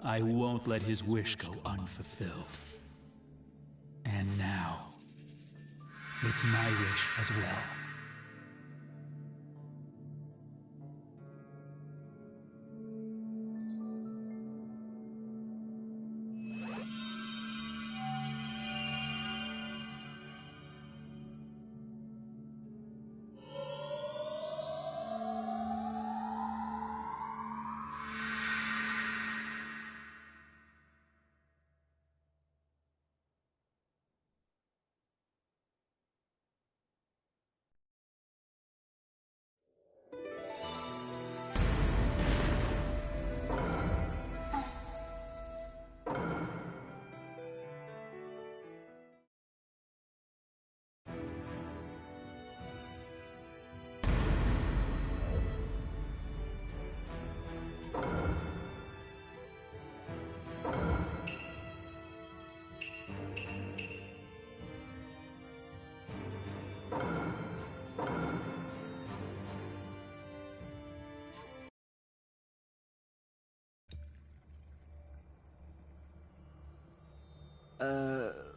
V: I won't let his wish go unfulfilled. And now, it's my wish as well.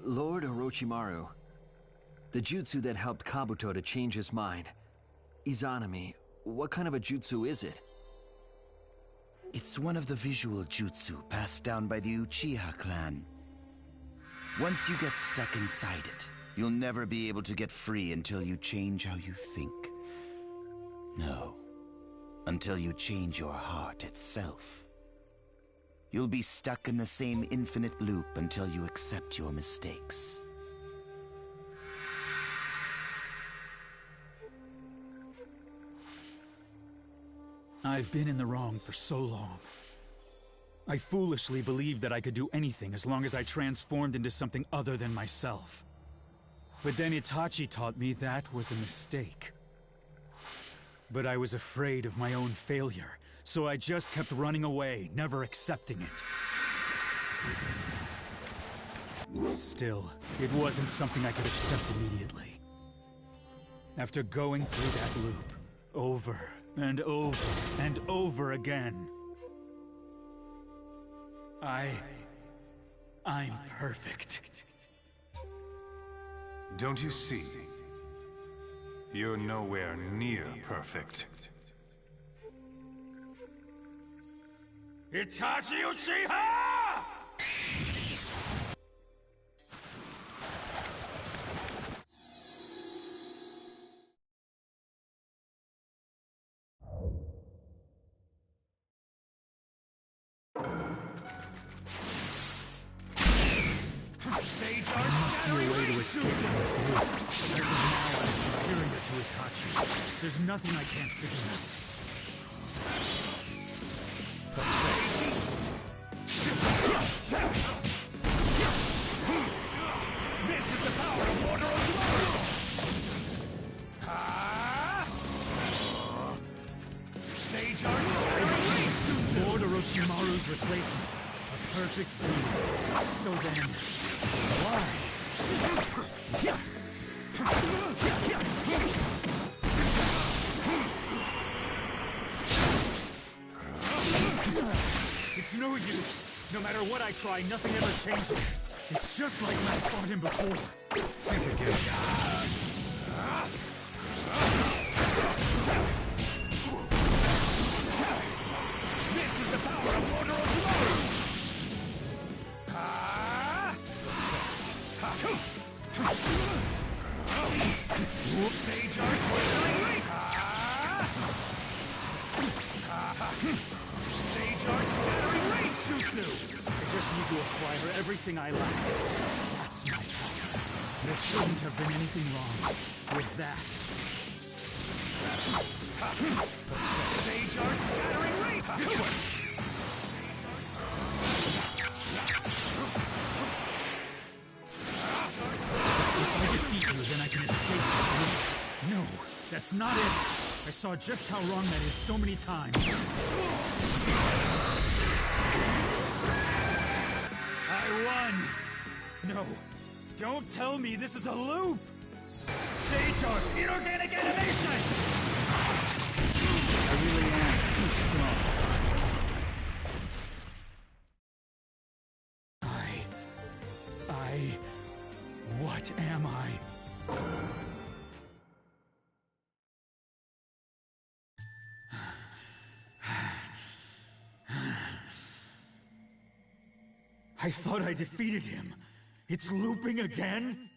W: Lord Orochimaru, the jutsu that helped Kabuto to change his mind, Izanami, what kind of a jutsu is it?
U: It's one of the visual jutsu passed down by the Uchiha clan. Once you get stuck inside it, you'll never be able to get free until you change how you think. No, until you change your heart itself. You'll be stuck in the same infinite loop until you accept your mistakes.
V: I've been in the wrong for so long. I foolishly believed that I could do anything as long as I transformed into something other than myself. But then Itachi taught me that was a mistake. But I was afraid of my own failure, so I just kept running away, never accepting it. Still, it wasn't something I could accept immediately. After going through that loop, over and over and over again, I'm perfect.
O: Don't you see? You're nowhere near perfect.
K: Itachi Uchiha!
V: There must be a way to escape from this loop. As of now, I'm superior to Itachi. There's nothing I can't figure out. Lord Orochimaru's replacement. A perfect being. So then, why? It's no use. No matter what I try, nothing ever changes. It's just like when I fought him before. Think again. This is the power of Lord Orochimaru! Sage Art Scattering Rate! Sage Art Scattering Rate Jutsu! I just need to acquire everything I lack. That's my power. There shouldn't have been anything wrong with that. Sage Art Scattering Rate! To it! If I defeat you, then I can escape this loop. No, that's not it. I saw just how wrong that is so many times. I won! No, don't tell me this is a loop! Sage Art Inorganic Animation! I really am too strong. What am I? I thought I defeated him. It's looping again?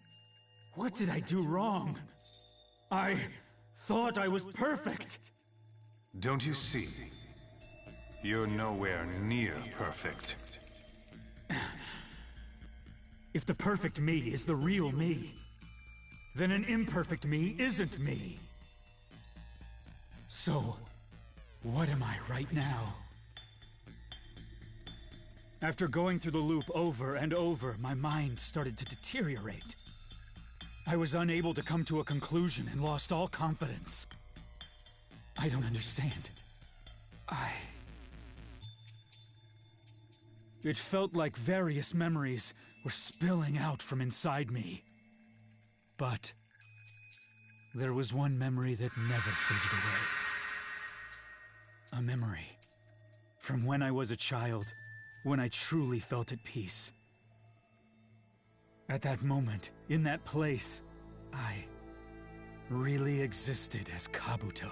V: What did I do wrong? I thought I was perfect.
O: Don't you see? You're nowhere near perfect.
V: If the perfect me is the real me, then an imperfect me isn't me. So, what am I right now? After going through the loop over and over, my mind started to deteriorate. I was unable to come to a conclusion and lost all confidence. I don't understand. It felt like various memories were spilling out from inside me. But there was one memory that never faded away. A memory from when I was a child, when I truly felt at peace. At that moment, in that place, I really existed as Kabuto.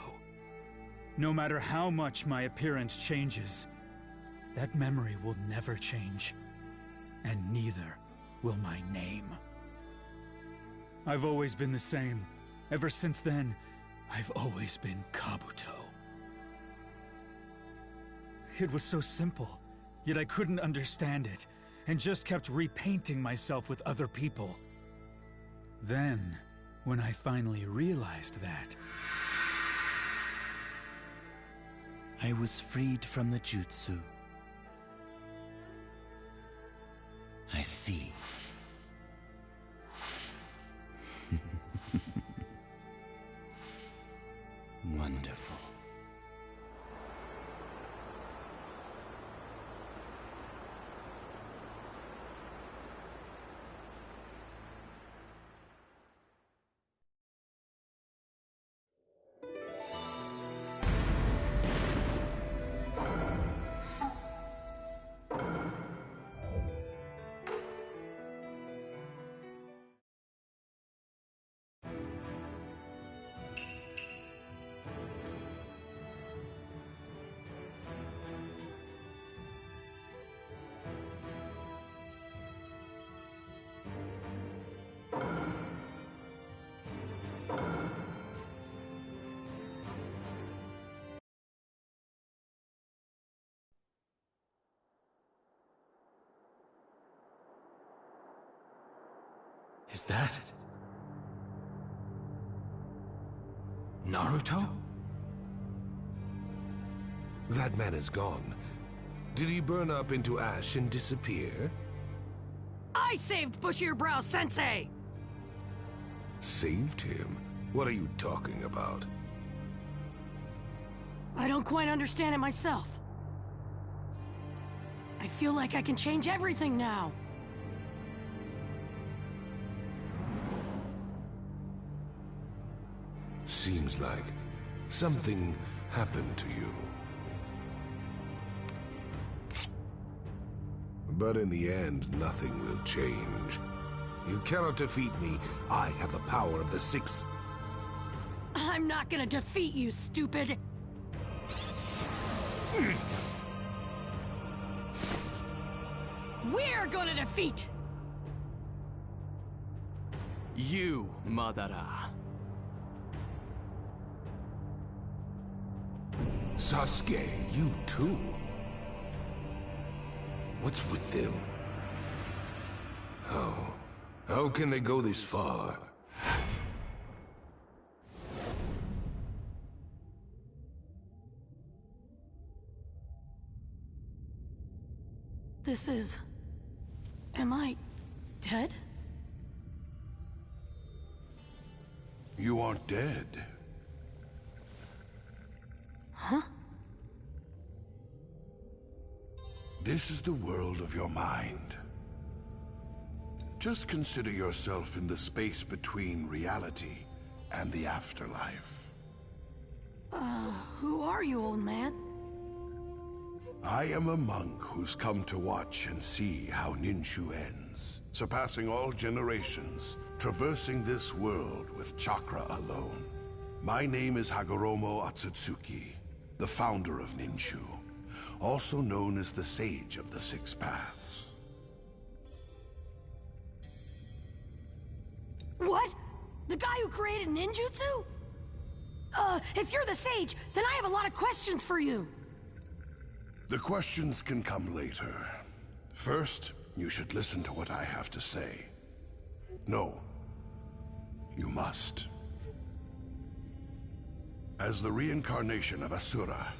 V: No matter how much my appearance changes, that memory will never change, and neither will my name. I've always been the same. Ever since then, I've always been Kabuto. It was so simple, yet I couldn't understand it, and just kept repainting myself with other people. Then, when I finally realized that,
U: I was freed from the jutsu. I see. Wonderful.
B: Is that Naruto?
F: That man is gone. Did he burn up into ash and disappear?
I: I saved Bushier Brow Sensei!
F: Saved him? What are you talking about?
I: I don't quite understand it myself. I feel like I can change everything now.
F: Seems like something happened to you. But in the end, nothing will change. You cannot defeat me. I have the power of the Six.
I: I'm not gonna defeat you, stupid! We're gonna defeat!
D: You, Madara.
F: Sasuke, you too? What's with them? How can they go this far?
I: This is... Am I... dead?
A: You aren't dead.
I: Huh?
A: This is the world of your mind. Just consider yourself in the space between reality and the afterlife.
I: Who are you, old man?
A: I am a monk who's come to watch and see how Ninshu ends, surpassing all generations, traversing this world with chakra alone. My name is Hagoromo Atsutsuki, the founder of Ninshu, also known as the Sage of the Six Paths.
I: What? The guy who created ninjutsu? If you're the sage, then I have a lot of questions for you.
A: The questions can come later. First, you should listen to what I have to say. No, you must. As the reincarnation of Asura,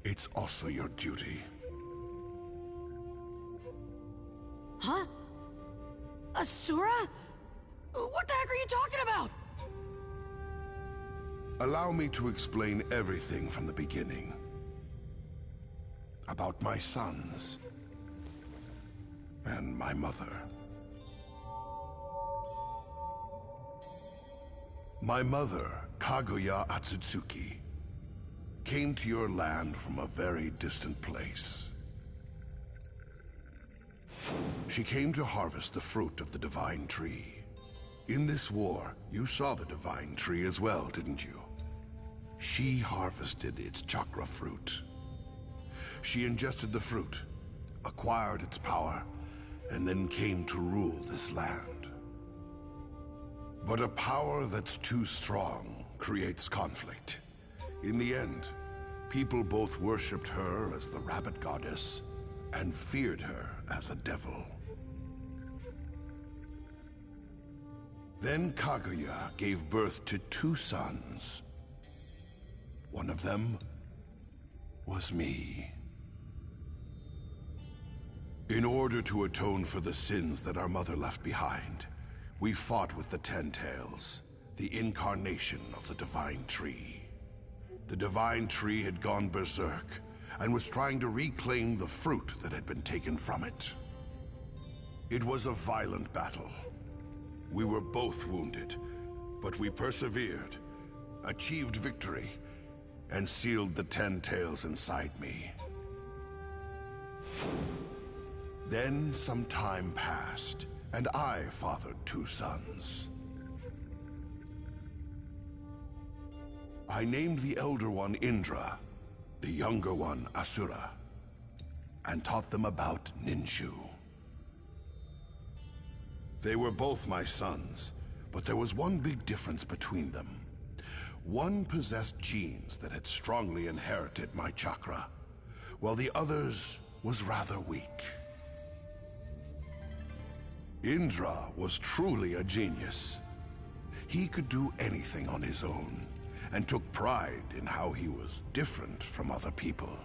A: it's also your duty.
I: Huh? Asura? What the heck are you talking about?
A: Allow me to explain everything from the beginning. About my sons and my mother. My mother, Kaguya Atsutsuki, came to your land from a very distant place. She came to harvest the fruit of the divine tree. In this war, you saw the divine tree as well, didn't you? She harvested its chakra fruit. She ingested the fruit, acquired its power, and then came to rule this land. But a power that's too strong creates conflict. In the end, people both worshipped her as the rabbit goddess and feared her as a devil. Then Kaguya gave birth to two sons. One of them was me. In order to atone for the sins that our mother left behind, we fought with the Ten Tails, the incarnation of the Divine Tree. The Divine Tree had gone berserk and was trying to reclaim the fruit that had been taken from it. It was a violent battle. We were both wounded, but we persevered, achieved victory, and sealed the Ten Tails inside me. Then some time passed, and I fathered two sons. I named the elder one Indra, the younger one Asura, and taught them about Ninshu. They were both my sons, but there was one big difference between them. One possessed genes that had strongly inherited my chakra, while the other's was rather weak. Indra was truly a genius. He could do anything on his own, and took pride in how he was different from other people.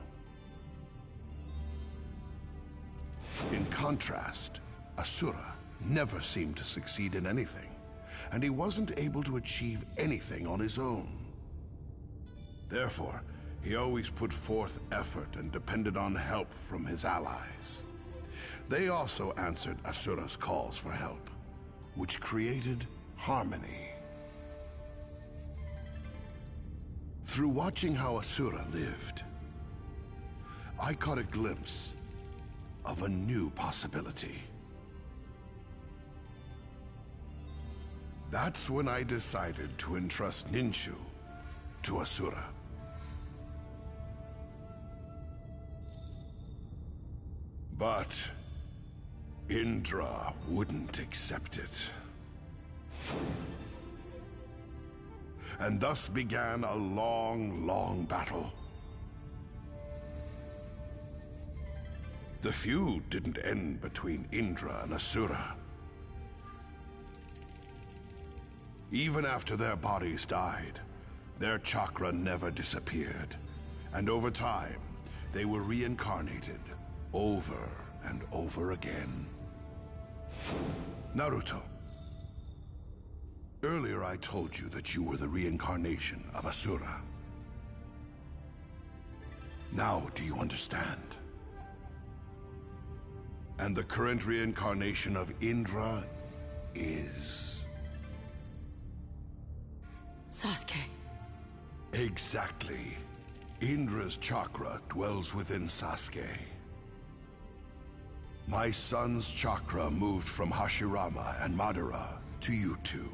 A: In contrast, Asura never seemed to succeed in anything, and he wasn't able to achieve anything on his own. Therefore, He always put forth effort and depended on help from his allies. They also answered Asura's calls for help, which created harmony. Through watching how Asura lived, I caught a glimpse of a new possibility. That's when I decided to entrust Ninshu to Asura. But Indra wouldn't accept it. And thus began a long, long battle. The feud didn't end between Indra and Asura. Even after their bodies died, their chakra never disappeared. And over time, they were reincarnated over and over again. Naruto, earlier I told you that you were the reincarnation of Asura. Now do you understand? And the current reincarnation of Indra is...
I: Sasuke.
A: Exactly. Indra's chakra dwells within Sasuke. My son's chakra moved from Hashirama and Madara to you two.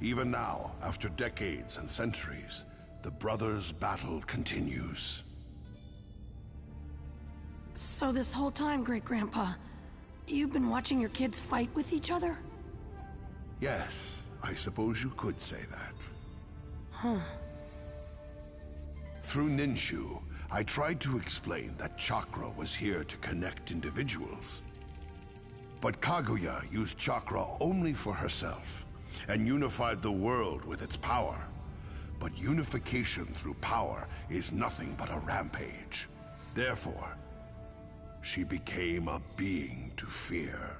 A: Even now, after decades and centuries, the brothers' battle continues.
I: So this whole time, Great-Grandpa, you've been watching your kids fight with each other?
A: Yes, I suppose you could say that.
I: Huh.
A: Through Ninshu, I tried to explain that chakra was here to connect individuals. But Kaguya used chakra only for herself, and unified the world with its power. But unification through power is nothing but a rampage. Therefore, she became a being to fear.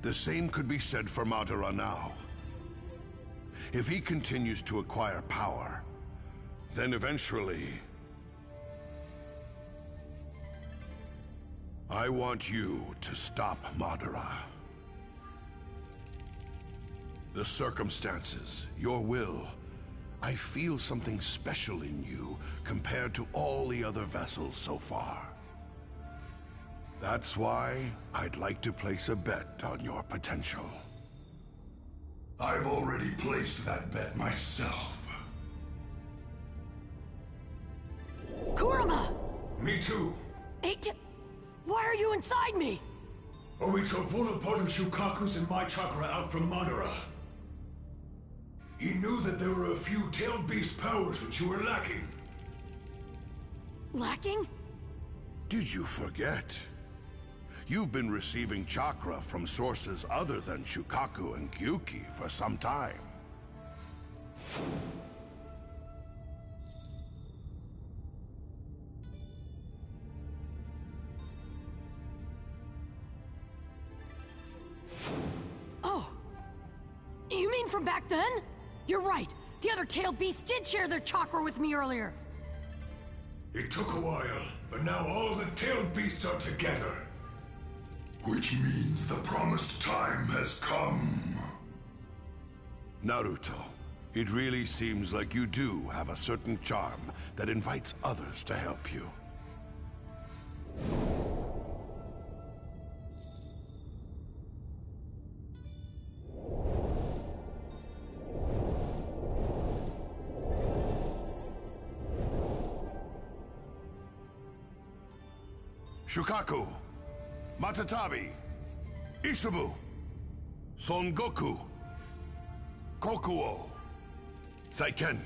A: The same could be said for Madara now. If he continues to acquire power, then eventually... I want you to stop Madara. The circumstances, your will, I feel something special in you compared to all the other vessels so far. That's why I'd like to place a bet on your potential.
H: I've already placed that bet myself.
I: Kurama!
H: Me too.
I: Why are you inside me?
H: Obito pulled a part of Shukaku's and my chakra out from Madara. He knew that there were a few tailed beast powers that you were lacking.
I: Lacking?
A: Did you forget? You've been receiving chakra from sources other than Shukaku and Gyuki for some time.
I: Oh. You mean from back then? You're right. The other tailed beasts did share their chakra with me earlier.
H: It took a while, but now all the tailed beasts are together. Which means the promised time has come.
A: Naruto, it really seems like you do have a certain charm that invites others to help you. Shukaku, Matatabi, Isubu, Son Goku, Kokuo, Saiken,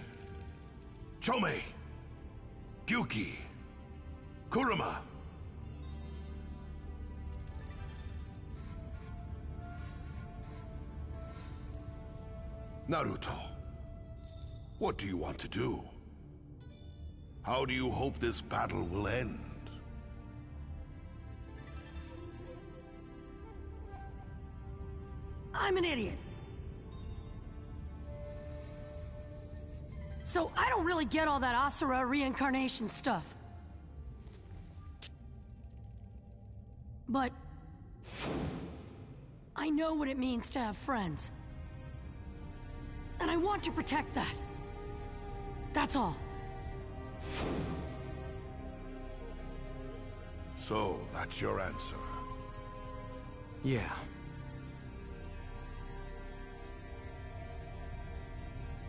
A: Chome, Gyuki, Kurama. Naruto, what do you want to do? How do you hope this battle will end?
I: I'm an idiot. So I don't really get all that Asura reincarnation stuff. But I know what it means to have friends. And I want to protect that. That's all.
A: So, that's your answer.
D: Yeah.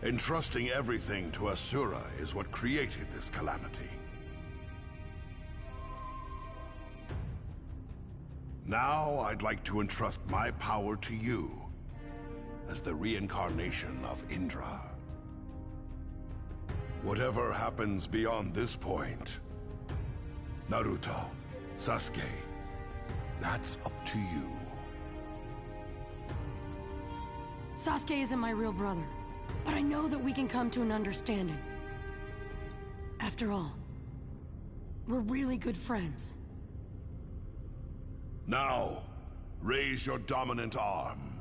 A: Entrusting everything to Asura is what created this calamity. Now, I'd like to entrust my power to you as the reincarnation of Indra. Whatever happens beyond this point, Naruto, Sasuke, that's up to you.
I: Sasuke isn't my real brother, but I know that we can come to an understanding. After all, we're really good friends.
A: Now, raise your dominant arm.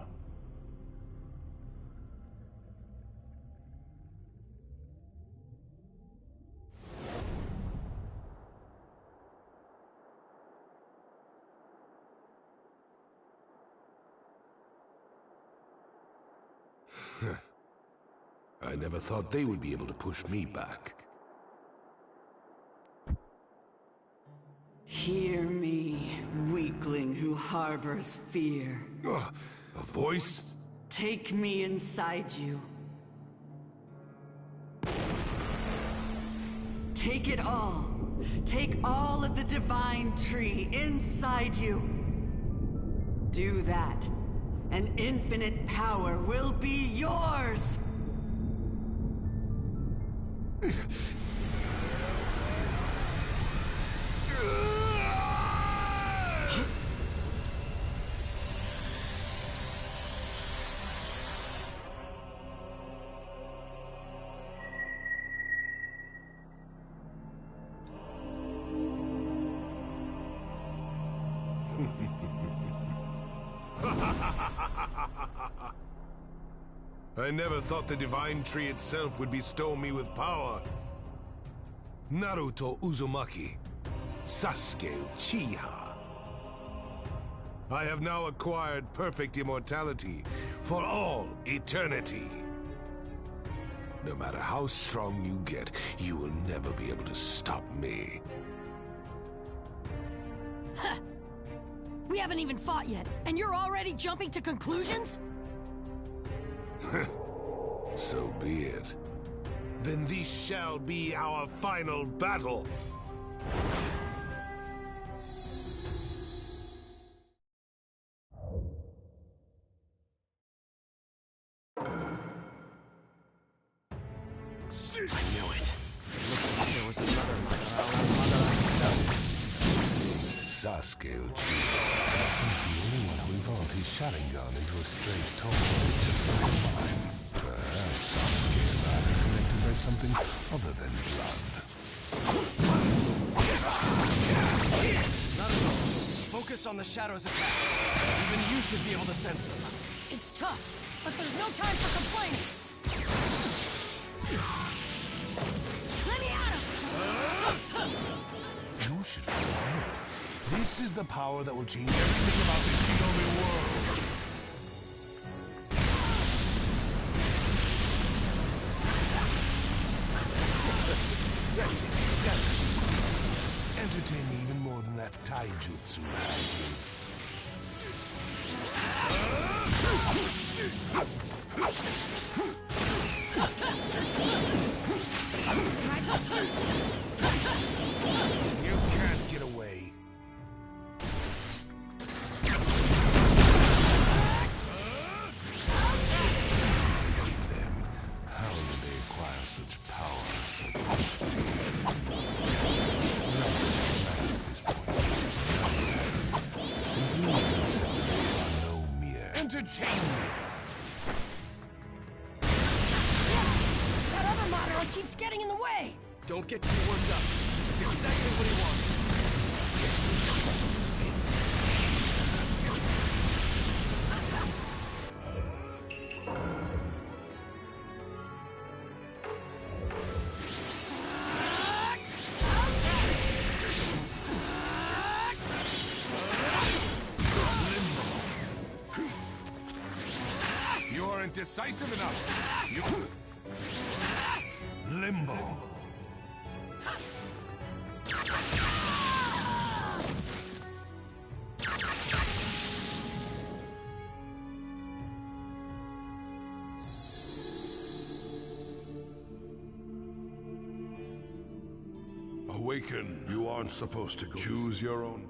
F: I never thought they would be able to push me back.
E: Hear me, weakling who harbors fear.
F: A voice?
E: Take me inside you. Take it all. Take all of the divine tree inside you. Do that, and infinite power will be yours!
F: I never thought the divine tree itself would bestow me with power. Naruto Uzumaki, Sasuke Uchiha. I have now acquired perfect immortality for all eternity. No matter how strong you get, you will never be able to stop me.
I: Huh. We haven't even fought yet, and you're already jumping to conclusions?
F: So be it. Then this shall be our final battle.
D: I knew it. It looks like there was another mother himself.
F: Sasuke Uchiha. He's the only one who evolved his Sharingan into a straight torch just like mine. Perhaps Sasuke and I are connected by something other than blood.
D: Naruto, focus on the shadows' attacks. Even you should be able to sense them.
I: It's tough, but there's no time for complaining. Let me at him!
F: You should feel it. This is the power that will change everything about the Shinobi world. That's it. That's entertain me even more than that taijutsu I do. You can't get away. How did they acquire such power? Simply accept they are no mere entertainment.
I: That other Madara keeps getting in the way!
D: Don't get too worked up. It's exactly what he wants.
F: Guess we struggle. decisive enough.
H: Limbo.
A: Awaken. You aren't supposed to go. Choose your own.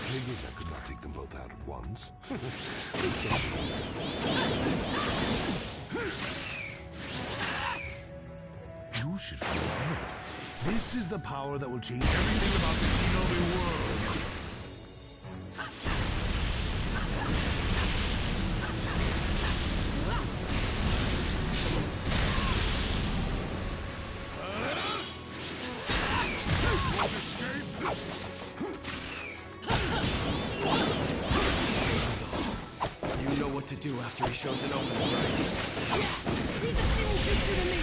F: Thing is, I could not take them both out at once. You should feel honored. This is the power that will change everything about the shinobi world.
D: You know what to do after he shows an opening, right?
I: Leave the same jutsu to me!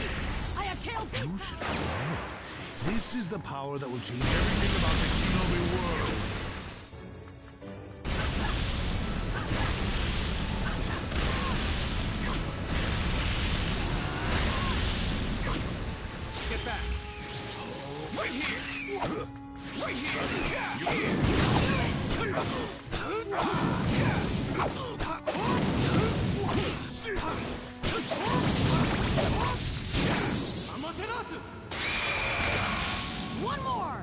I: I have tail beast.
F: You should feel honored. This is the power that will change everything about the shinobi world.
D: Get back! Right here! Right here! Amaterasu!
I: One more!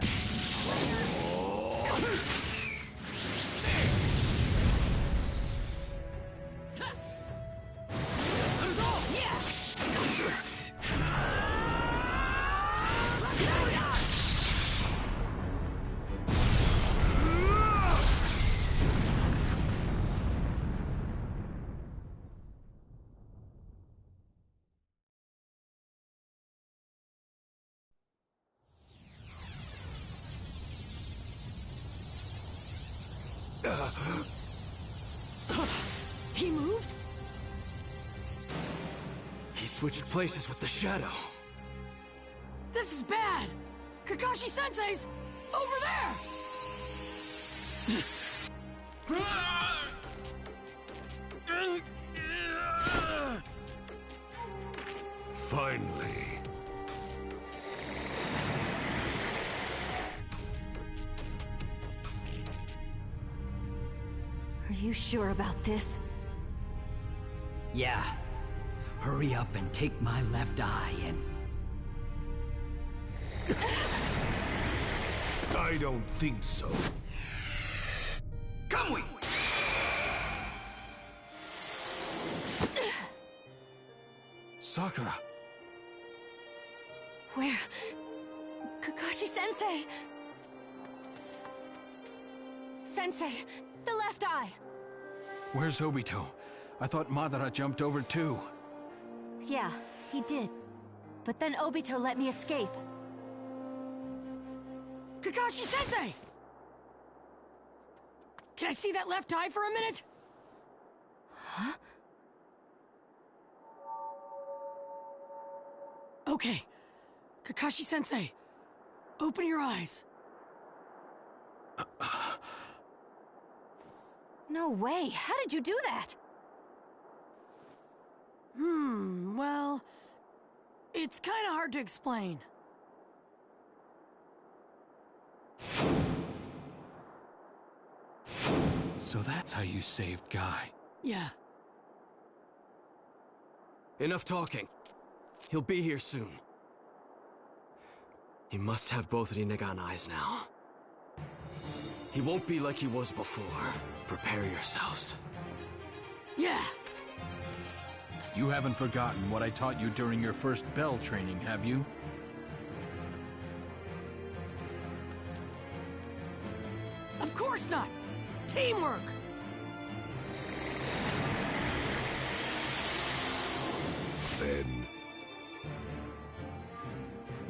I: He moved?
D: He switched places with the shadow.
I: This is bad! Kakashi-sensei's over there!
F: Finally.
L: Are you sure about this?
C: Yeah. Hurry up and take my left eye and...
F: I don't think so.
D: Come we! Sakura.
L: Where? Kakashi-sensei! Sensei, the left eye!
B: Where's Obito? I thought Madara jumped over too.
L: Yeah, he did. But then Obito let me escape.
I: Kakashi-sensei! Can I see that left eye for a minute?
L: Huh?
I: Okay. Kakashi-sensei, open your eyes.
L: No way! How did you do that?
I: Well... it's kinda hard to explain.
B: So that's how you saved Guy.
I: Yeah.
D: Enough talking. He'll be here soon. He must have both Rinnegan eyes now. He won't be like he was before. Prepare yourselves.
I: Yeah.
B: You haven't forgotten what I taught you during your first bell training, have you?
I: Of course not! Teamwork!
F: Then...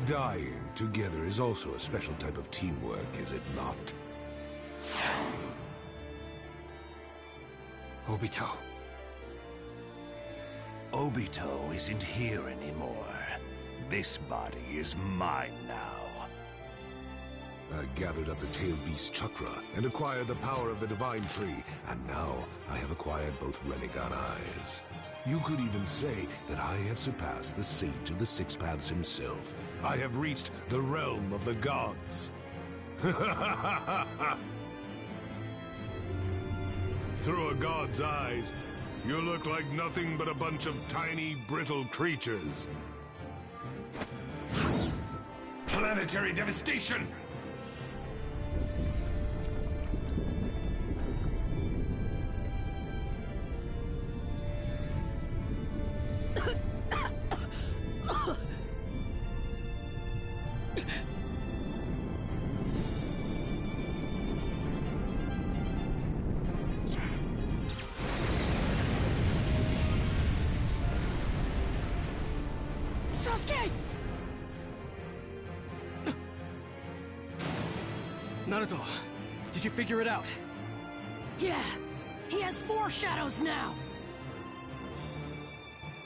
F: dying together is also a special type of teamwork, is it not?
B: Obito.
G: Obito isn't here anymore. This body is mine now.
F: I gathered up the Tail Beast Chakra and acquired the power of the Divine Tree, and now I have acquired both Rinnegan eyes. You could even say that I have surpassed the Sage of the Six Paths himself. I have reached the realm of the gods. Through a god's eyes, you look like nothing but a bunch of tiny, brittle creatures.
A: Planetary devastation!
I: Sasuke!
D: Naruto, did you figure it out?
I: Yeah, he has 4 shadows now!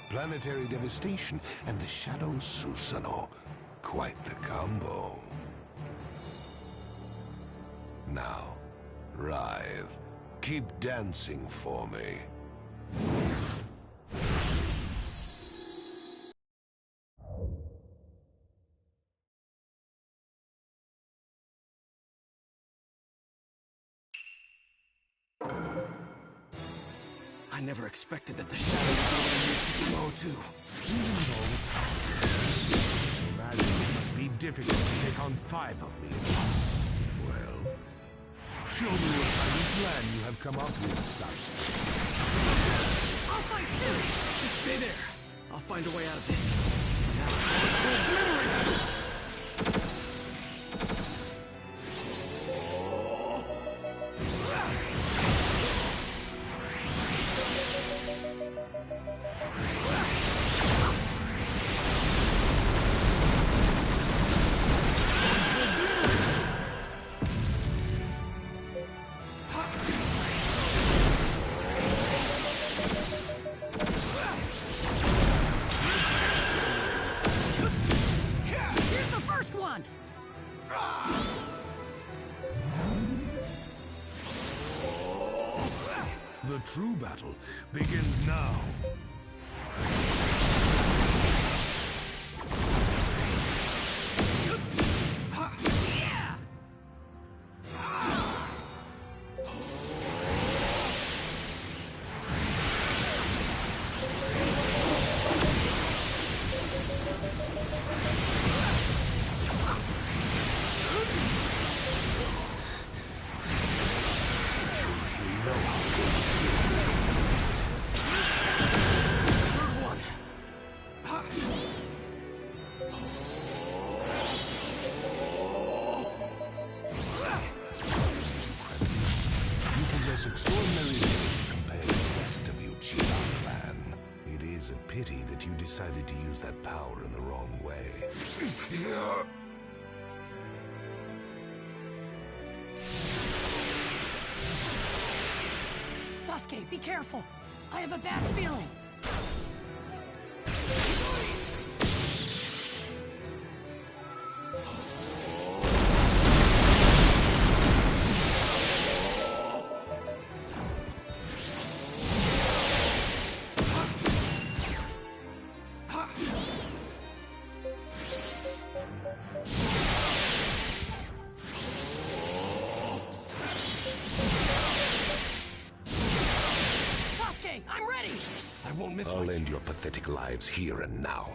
F: Planetary devastation and the Shadow Susanoo. Quite the combo. Now, writhe. Keep dancing for me.
D: I never expected that the Shadow would be able to use Susanoo too.
F: Imagine it must be difficult to take on 5 of me at once. Well, show me what kind of plan you have come up with, Sasuke.
I: I'll fight too!
D: Just stay there. I'll find a way out of this. Now, towards memory!
F: The true battle begins now. Extraordinary compared to the rest of the Uchiha clan. It is a pity that you decided to use that power in the wrong way.
I: Sasuke, be careful! I have a bad feeling! I'm ready!
D: I won't miss
F: I'll end your pathetic lives here and now.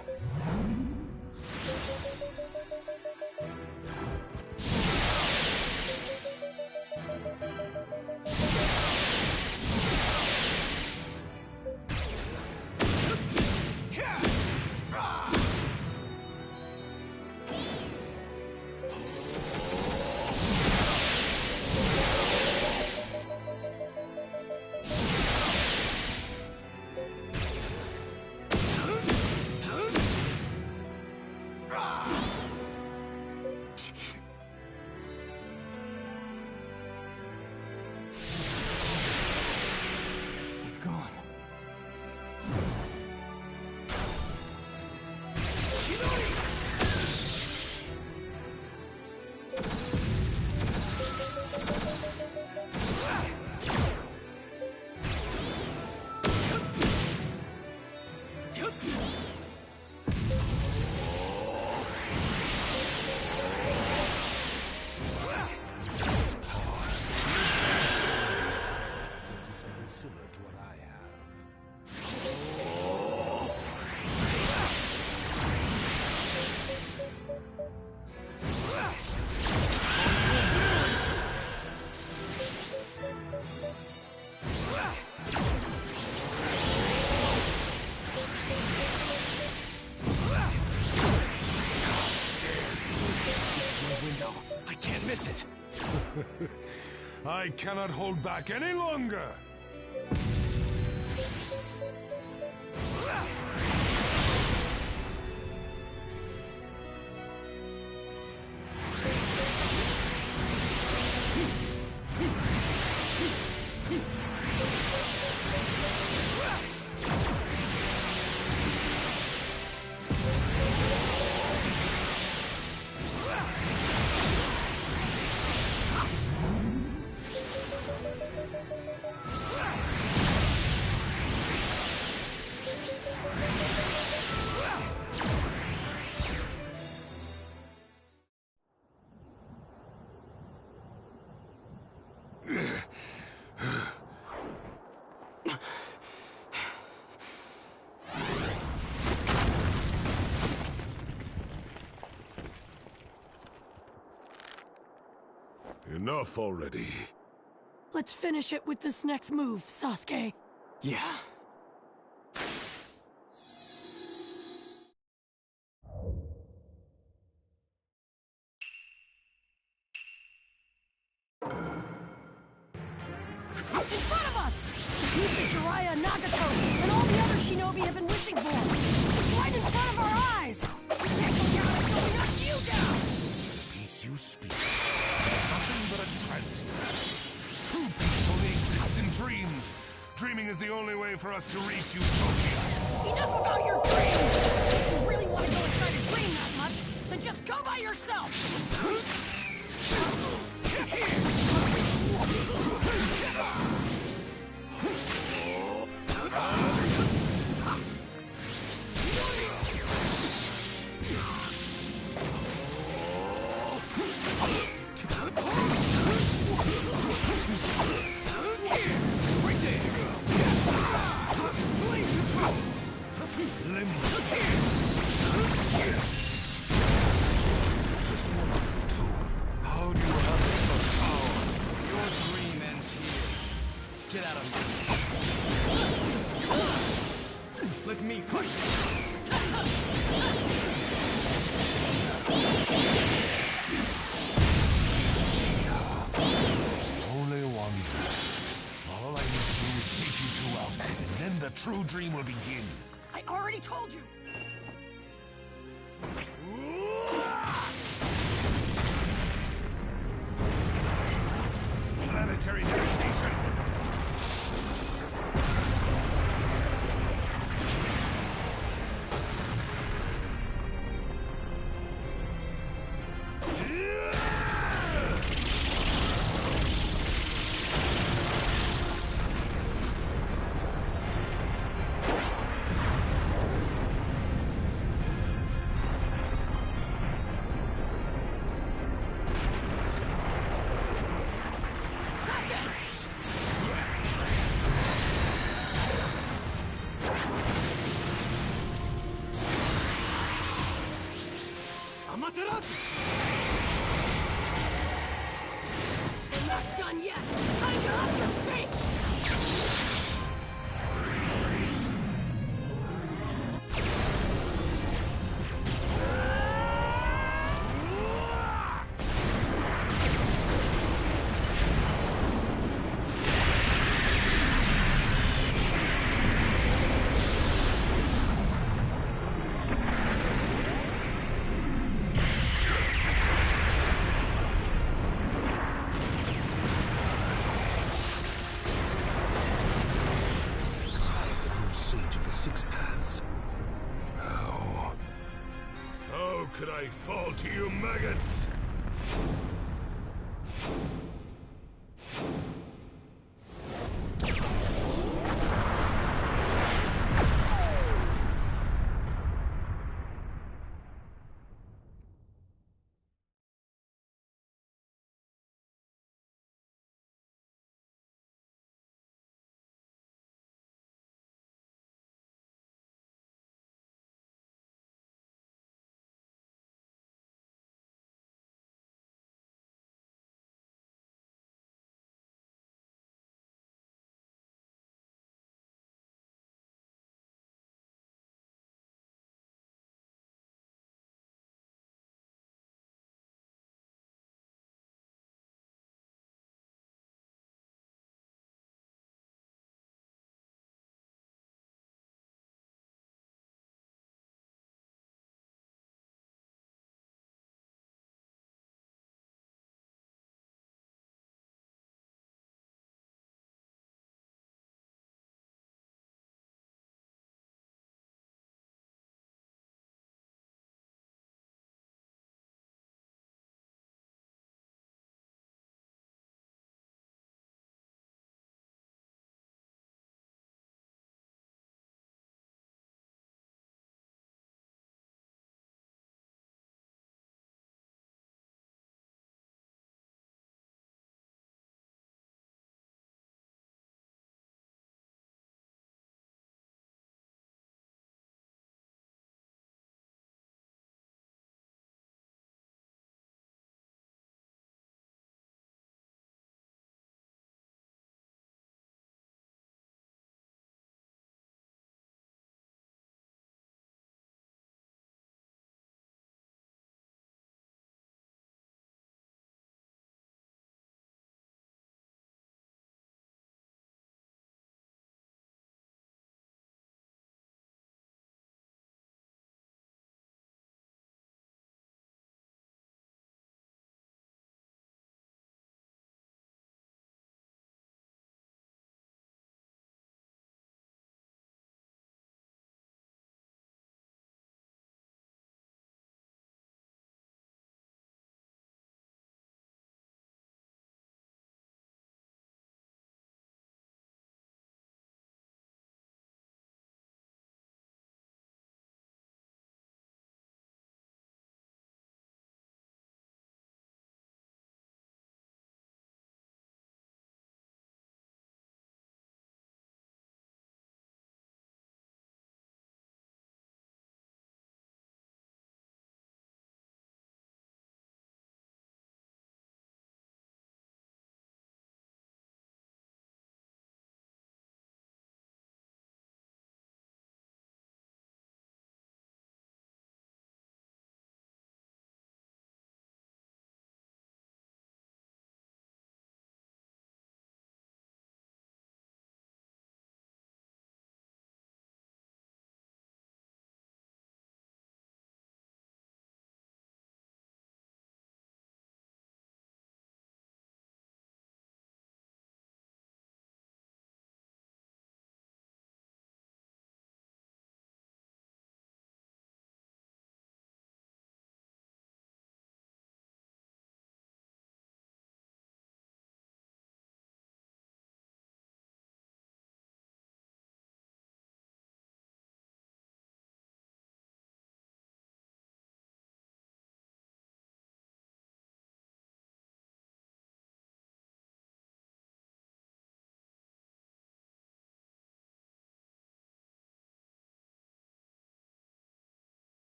D: can't miss it.
F: I cannot hold back any longer. Enough already.
I: Let's finish it with this next move, Sasuke.
D: Yeah.
I: In front of us! The piece that Jiraiya, Nagato, and all the other shinobi have been wishing for! It's right in front of our eyes! We can't go down until we knock you down!
F: Peace you speak. Nothing but a trance. True peace only exists in dreams. Dreaming is the only way for us to reach Utopia.
I: Enough about your dreams! If you really want to go inside a dream that much, then just go by yourself!
F: Just one or two. How do you have this much power?
D: Your dream ends here. Get out of my sight. Let me fight.
F: Only one step. All I need to do is take you two out, and then the true dream will begin.
I: I already told you!
F: Planetary devastation!
I: We're not done yet! Time to up the stakes! How could I fall to you maggots?